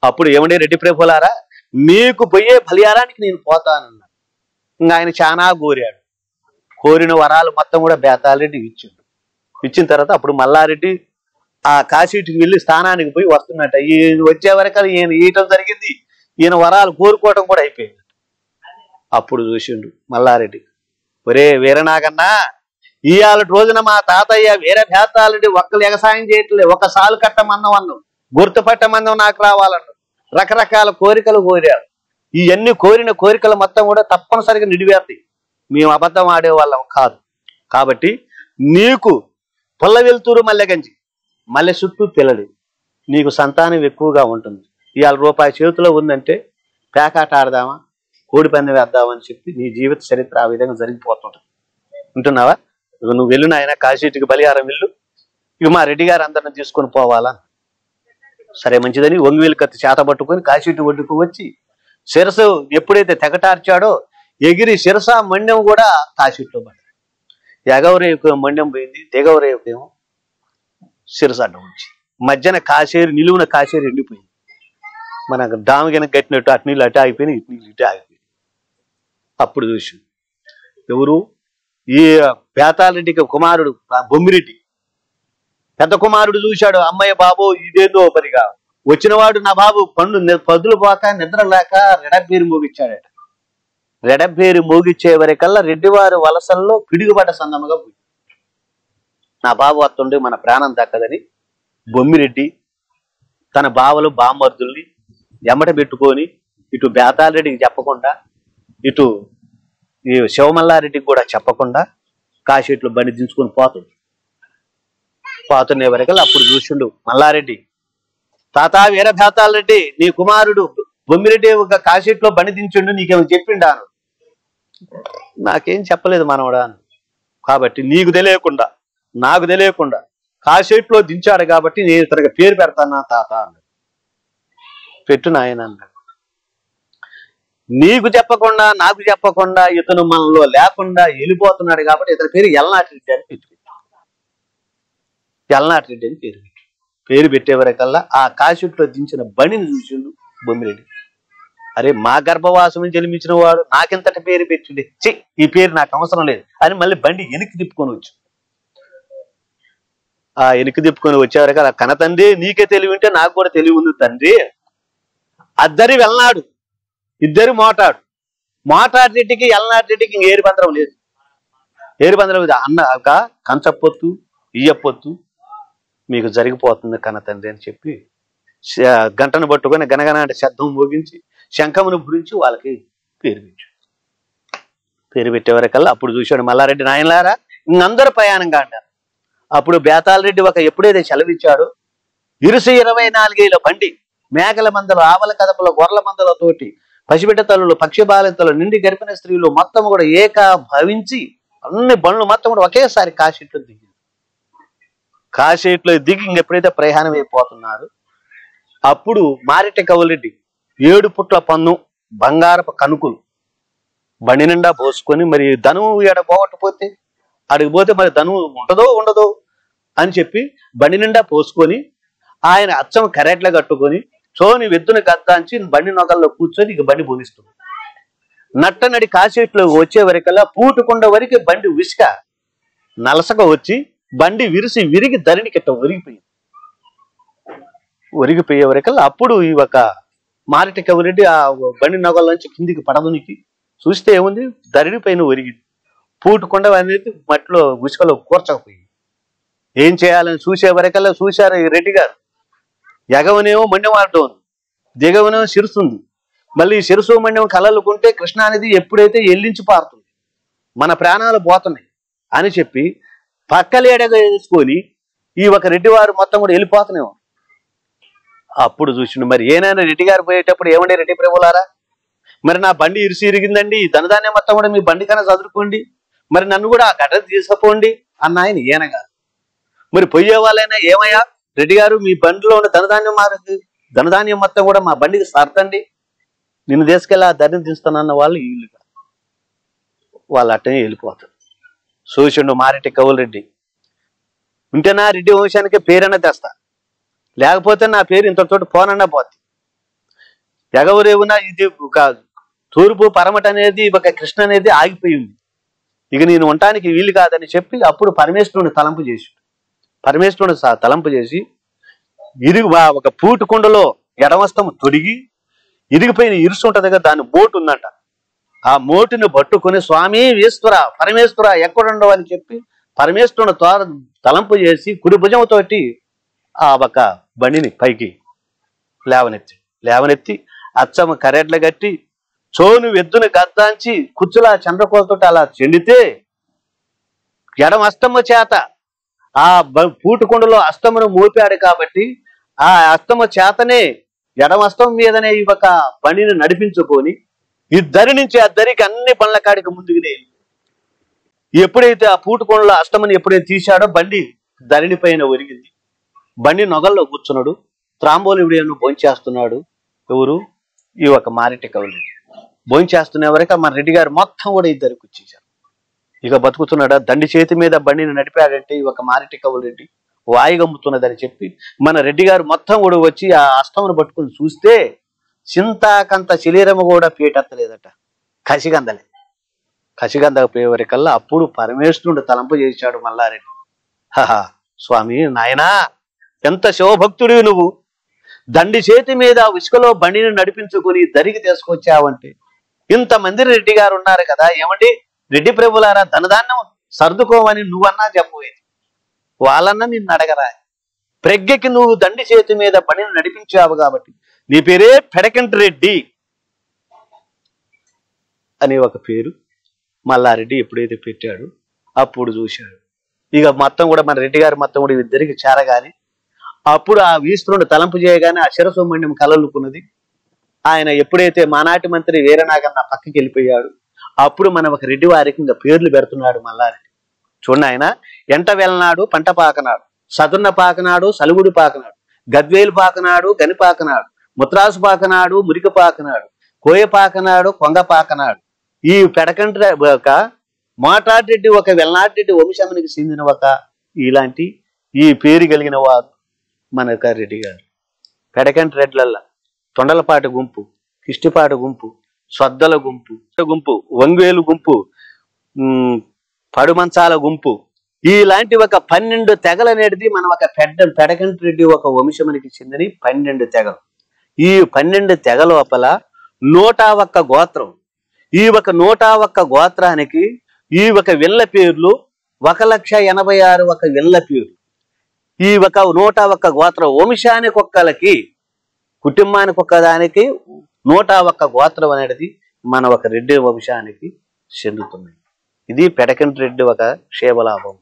అప్పుడు ఏమండి రెడ్డి ప్రభులారా, మీకు పోయే బలిహారానికి నేను పోతానన్నా. ఇంకా ఆయన చాలా కోరాడు. కోరిన వరాలు మొత్తం కూడా బేతాలరెడ్డి ఇచ్చిండు. ఇచ్చిన తర్వాత అప్పుడు మల్లారెడ్డి ఆ కాశీటికి వెళ్ళి స్థానానికి పోయి వస్తున్నట్ట. ఈయన వచ్చే వరకు ఈయన ఈయటం జరిగింది, ఈయన వరాలు కోరుకోవటం కూడా అయిపోయింది. అప్పుడు చూసిండు మల్లారెడ్డి, ఒరే వీరనాగన్నా, ఇవాళ రోజున మా తాతయ్య వీర భేతాలరెడ్డి ఒక్కరు ఎగసాయం చేయట్లే, ఒక సాలు కట్టమన్నం అన్నం, గుర్తుపట్టమన్నం నాకు రావాలన్నం, రకరకాల కోరికలు కోరారు. ఇవన్నీ కోరిన కోరికలు మొత్తం కూడా తప్పనిసరిగా నిడివేస్తాయి. మేము అబద్ధం ఆడేవాళ్ళం కాదు. కాబట్టి నీకు పుల్ల వెలుతురు మల్లెగంజి మల్లె చుట్టూ పిల్లలు, నీకు సంతానం ఎక్కువగా ఉంటుంది. ఇవాళ రూపాయి చేతిలో ఉందంటే పేకాట ఆడదామా, కోడి పందెం వేద్దామని చెప్పి నీ జీవిత చరిత్ర ఆ విధంగా జరిగిపోతుంటుంది. ఉంటున్నావా? నువ్వు వెళ్ళు నాయన, కాశీటికి బలిహారం వెళ్ళు, ఇవి మా రెడ్డి గారు అందరిని తీసుకొని పోవాలా. సరే మంచిదని ఒంగివేలు కత్తి చేత పట్టుకొని కాశీటి ఒడ్డుకు వచ్చి శిరసు ఎప్పుడైతే తెగటార్చాడో ఎగిరి శిరస మండెం కూడా కాశీట్లో పడ్డాడు. ఎగవరేపు మండెం పోయింది, దిగవరేపేమో శిరస అడ్డం వచ్చి మధ్యన కాశేరు నిలువున కాశేరు ఎండిపోయింది. మనకు డామిగిన కట్టినట్టు అటు నీళ్ళు అటు ఆగిపోయినాయి, ఇటు నీళ్ళు ఇటు ఆగిపోయింది. అప్పుడు చూసి ఎవరు ఈ బేతాలరెడ్డికి కుమారుడు బొమ్మిరెడ్డి పెద్ద కుమారుడు చూశాడు, అమ్మయ్య బాబు ఇదేదో పరిగా వచ్చినవాడు నా బాబు పదులు పోక నిద్ర లేక రెడబ్బేరు మోగిచ్చాడట. రెడబ్బేరు మోగిచ్చే వరకల్లా రెడ్డివారు వలసల్లో పిడుగుబడ్డ సందముగా పోయి నా బాబు వస్తుండే మన ప్రాణం దక్కదని బొమ్మిరెడ్డి తన బావలు బామ్మర్దుల్ని ఎమ్మట పెట్టుకొని ఇటు బేతాలరెడ్డికి చెప్పకుండా ఇటు ఈ శివమల్లారెడ్డికి కూడా చెప్పకుండా కాశీట్లు బండి దించుకొని పోతుండే వరకల్లా అప్పుడు చూసిండు మల్లారెడ్డి, తాత వీర బేతాలరెడ్డి నీ కుమారుడు బొమ్మిరెడ్డి ఒక కాశీట్లో బండి దించుండు, నీకేమో చెప్పిండాను. నాకేం చెప్పలేదు మనవడాను. కాబట్టి నీకు తెలియకుండా నాకు తెలియకుండా కాశీట్లో దించాడు కాబట్టి నేను ఇతనికి పేరు పెడతానా తాత అన్నాడు. పెట్టు నాయన అన్నాడు. నీకు చెప్పకుండా నాకు చెప్పకుండా ఇతను మనలో లేకుండా వెళ్ళిపోతున్నాడు కాబట్టి ఇతని పేరు ఎల్నాటి రెడ్డి అని పెట్టు. ఎల్నాటి రెడ్డి అని పేరు పెట్టే వరకల్లా ఆ కాశీట్లో దించిన బండిని చూసిండు బొమ్మిరెడ్డి. అరే మా గర్భవాసం జన్మించిన వాడు నాకెంతటి పేరు పెట్టిండే, చి ఈ పేరు నాకు అవసరం లేదు అని మళ్ళీ బండి వెనక్కి తిప్పుకొని వచ్చు. ఆ వెనక్కి తిప్పుకొని వచ్చేవరకు అలా కన తండ్రి నీకే తెలివి ఉంటే నాకు కూడా తెలివి ఉంది తండ్రి. అద్దరి వెళ్ళనాడు, ఇద్దరు మోటార్ రెడ్డికి ఎల్నాటి రెడ్డికి ఇంక ఏరుబందరం లేదు. ఏరుబందరం అన్న కంచప్పొత్తు ఇయ్యప్పొత్తు మీకు జరిగిపోతుంది కన తండ్రి అని చెప్పి గంటను పట్టుకొని గనగన అంటే శబ్దం మోగించి శంఖమును గురించి వాళ్ళకి పేరు పెట్టేవరకల్లా అప్పుడు చూశాడు మల్లారెడ్డి, నాయనలారా ఇంకందరూ ప్రయాణంగా అన్నారు. అప్పుడు బేతాలరెడ్డి ఎప్పుడైతే సెలవిచ్చాడో 24 బండి మేకల మందలు, ఆవల కదపల, గొర్రెల మందలతోటి పసిబిడ్డ తల్లులు, పక్షి బాలింతలు, నిండి గడిపిన స్త్రీలు మొత్తం కూడా భవించి అన్ని బండ్లు మొత్తం కూడా ఒకేసారి కాశీట్లో దిగి ఇంకెప్పుడైతే ప్రయాణం అయిపోతున్నారు అప్పుడు మారెట్టి కవులరెడ్డి 7 పుట్ల పన్ను బంగారపు కనుకులు బండి నిండా పోసుకొని మరి ధనువు ఎడ పోగొట్టపోతే అడిగిపోతే మరి ధనువు ఉంటదో ఉండదో అని చెప్పి బండి నిండా పోసుకొని ఆయన అచ్చం కరెట్లా కట్టుకొని చోని వెద్దుని గద్దాంచి బండి నొగల్లో కూర్చొని ఇక బండి పోనిస్తుంది. నట్టనడి కాశీట్లో వచ్చే వరకల్లా పూటుకుండ వరకు బండి ఉసుక నలసగా వచ్చి బండి విరిగి ధరణి కిట్ట ఒరిగిపోయే వరకల్లా అప్పుడు ఈ ఒక మారెట్టి కవిరెడ్డి ఆ బండి నొగల్లోంచి కిందికి పడదునికి చూస్తే ఏముంది, ధరణి పైన ఒరిగింది. పూటుకుండ అనేది మట్టిలో ఉసుకలో కూర్చకపోయింది. ఏం చేయాలని చూసే వరకల్లా చూశారు ఈ రెడ్డి గారు. ఎగవనేమో మండెమాడటం, దిగవనేమో సిరుస్తుంది. మళ్ళీ శిరసుమండం కలలుకుంటే కృష్ణానది ఎప్పుడైతే ఎల్లించి పారుతుంది, మన ప్రాణాలు పోతున్నాయి అని చెప్పి పక్కలేడగా వేసుకొని ఈ ఒక రెడ్డి వారు మొత్తం కూడా వెళ్ళిపోతున్నాం. అప్పుడు చూసిండు, మరి ఏనైనా రెడ్డి గారు పోయేటప్పుడు ఏమండే రెడ్డి ప్రభులారా, మరి నా బండి ఇరిగిందండి, ధనధాన్యం మొత్తం కూడా మీ బండి కన్నా చదువుకోండి, మరి నన్ను కూడా ఆ గడ్డ తీసుకుపోండి అన్న ఆయన ఈయన గారు. మరి పోయే వాళ్ళైనా ఏమయ్యా రెడ్డి గారు, మీ బండిలో ఉన్న ధనధాన్యం మొత్తం కూడా మా బండికి సర్దండి, నిన్ను తీసుకెళ్ళి ఆ ధరిని తీస్తానన్న వాళ్ళు వీళ్ళుగా వాళ్ళు అట్టనే వెళ్ళిపోతారు. చూసిండు మారెడ్డి కౌలరెడ్డి, ఉంటేనా రెడ్డి వంశానికి పేరన్నా తెస్తా, లేకపోతే నా పేరు ఇంతటితోటి పోనన్నా పోతుంది. ఎగవరేవునా ఇది ఒక తూర్పు పరమట అనేది ఒక కృష్ణ అనేది ఆగిపోయింది, ఇక నేను ఉండటానికి వీలు కాదని చెప్పి అప్పుడు పరమేశ్వరుని తలంపు చేసాడు. పరమేశ్వరుని తలంపు చేసి ఒక పూటు కుండలో ఎడమస్తము తొడిగి ఇరిగిపోయిన ఇరుసు ఉంటది కదా, దాని మోటు ఉందంట, ఆ మోటుని పట్టుకుని స్వామి ఈశ్వర పరమేశ్వర ఎక్కడుండవు అని చెప్పి పరమేశ్వరుని తలంపు చేసి కుడి భుజంతోటి ఆ ఒక బండిని పైకి లేవనెత్తి అచ్చమ కరెడ్ల గట్టి చోను ఎద్దును గద్దాంచి కుచ్చులా చంద్రకోలతో అలా చెండితే ఎడమ అస్తమ చేత ఆ పూటుకొండలో అస్తమును మోపాడు కాబట్టి ఆ అస్తమ చేతనే ఎడమ అస్తం మీదనే ఈ ఒక బండిని నడిపించుకొని ఇద్దరి నుంచి అద్దరికి అన్ని బండ్ల కాడికి ముందుకునే ఎప్పుడైతే ఆ పూటుకొండలో అష్టమని ఎప్పుడైతే తీశాడో బండి ధరణి పైన ఒరిగింది. బండి నొగల్లో కూర్చున్నాడు, త్రాంబోలివిడేను భోంచేస్తున్నాడు. ఎవరు? ఈ ఒక మారెడ్డి కౌలరెడ్డి భోంచేస్తున్న వరకు మన రెడ్డి గారు మొత్తం కూడా ఇద్దరికి వచ్చేసారు. ఇక బతుకుతున్నాడా? దండి చేతి మీద బండిని నడిపాడంటే ఈ ఒక మారెడ్డి కౌలరెడ్డి వాయిగమ్ముతున్నదని చెప్పి మన రెడ్డి గారు మొత్తం కూడా వచ్చి ఆ అష్టమును పట్టుకుని చూస్తే చింతాకంత శరీరము కూడా పీటెత్తలేదట, కసిగందకు పోయేవరకల్లా అప్పుడు పరమేశ్వరుడు తలంపు చేశాడు మల్లారెడ్డి. స్వామి నాయనా, ఎంత శివభక్తుడివి నువ్వు, దండి చేతి మీద ఉసుకలో బండిని నడిపించుకుని దరికి తీసుకొచ్చావంటే ఇంతమంది రెడ్డి గారు ఉన్నారు కదా, ఏమండి రెడ్డి ప్రభులారా ధనధాన్యం సర్దుకోమని నువ్వన్నా చెప్పబోయేది, వాళ్ళన్నా నిన్ను అడగరా, ప్రజ్ఞకి నువ్వు దండి చేతి మీద బండిని నడిపించావు కాబట్టి నీ పేరే పెడకంటి రెడ్డి అని ఒక పేరు మల్లారెడ్డి ఎప్పుడైతే పెట్టాడు అప్పుడు చూశాడు. ఇక మొత్తం కూడా మన రెడ్డి గారు మొత్తం కూడా ఇద్దరికి చేరగానే అప్పుడు ఆ ఈశ్వరుడు తలంపు చేయగానే ఆ శిరసుమండం కలలుకున్నది. ఆయన ఎప్పుడైతే మానాటి మంత్రి వీరనాగన్న పక్కకి వెళ్ళిపోయాడు అప్పుడు మన ఒక రెడ్డి వారికి ఇంకా పేర్లు పెడుతున్నాడు మల్లారెడ్డి. చూడండి, ఆయన ఎంట వెళ్ళనాడు, పంట పాకనాడు, సదున్న పాకనాడు, సలుగుడు పాకనాడు, గద్వేలు పాకనాడు, గని పాకనాడు, ముత్రాసు పాకనాడు, మురికి పాకనాడు, కోయ పాకనాడు, కొంగ పాకనాడు. ఈ పెడకంటి ఒక మాటారెడ్డి ఒక వెల్నాటిరెడ్డి వంశానికి చెందిన ఒక ఇలాంటి ఈ పేరు కలిగిన వారు మన రెడ్డి గారు. పెడకంటి రెడ్లల్లా తొండలపాటి గుంపు, కిష్టిపాటి గుంపు, స్వద్దల గుంపు, వంగేలు గుంపు, పడుమంచాల గుంపు, ఇలాంటి ఒక 12 తెగలు అనేది మన ఒక పెడకంటి రెడ్డి ఒక వంశమునికి చెందిన 12 తెగలు. ఈ 12 తెగల లోపల 101 గోత్రం. ఈ ఒక 101 గోత్రానికి ఈ ఒక విల్ల పేర్లు 1,86,000 విల్ల పేర్లు. ఈ ఒక 101 గోత్రం వంశానికి ఒక్కలకి కుటుంబానికి ఒక్కదానికి 101 గోత్రం అనేది మన ఒక రెడ్డి వంశానికి చెందుతుంది. ఇది పెడకంటి రెడ్డి ఒక క్షేమలాభం.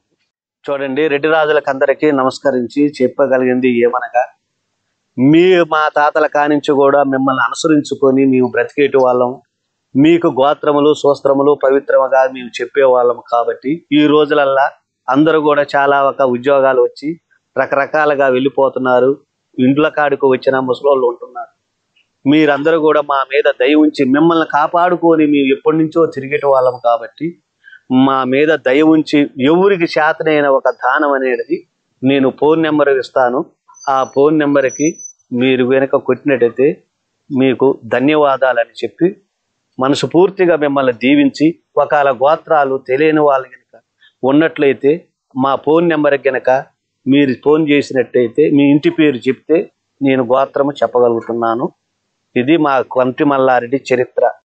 చూడండి, రెడ్డి రాజులకు అందరికీ నమస్కరించి చెప్పగలిగింది ఏమనగా, మా తాతల కానించి కూడా మిమ్మల్ని అనుసరించుకొని మేము బ్రతికేటి వాళ్ళం, మీకు గోత్రములు సూస్త్రములు పవిత్రముగా మేము చెప్పేవాళ్ళం. కాబట్టి ఈ రోజులల్లా అందరూ కూడా చాలా ఒక ఉద్యోగాలు వచ్చి రకరకాలుగా వెళ్ళిపోతున్నారు, ఇండ్ల కాడికి వచ్చిన ముసలోళ్ళు ఉంటున్నారు. మీరందరూ కూడా మా మీద దయ ఉంచి మిమ్మల్ని కాపాడుకొని మేము ఎప్పటి నుంచో తిరిగేటి వాళ్ళం. కాబట్టి మా మీద దయ ఉంచి ఎవరికి చేతనైన ఒక దానం అనేది నేను ఫోన్ నెంబర్ ఇస్తాను, ఆ ఫోన్ నెంబర్కి మీరు వెనక కొట్టినట్టయితే మీకు ధన్యవాదాలని చెప్పి మనస్ఫూర్తిగా మిమ్మల్ని దీవించి, ఒకవేళ గోత్రాలు తెలియని వాళ్ళు కనుక ఉన్నట్లయితే మా ఫోన్ నెంబర్ కనుక మీరు ఫోన్ చేసినట్టయితే మీ ఇంటి పేరు చెప్తే నేను గోత్రము చెప్పగలుగుతున్నాను. ఇది మా కంటి మల్లారెడ్డి చరిత్ర.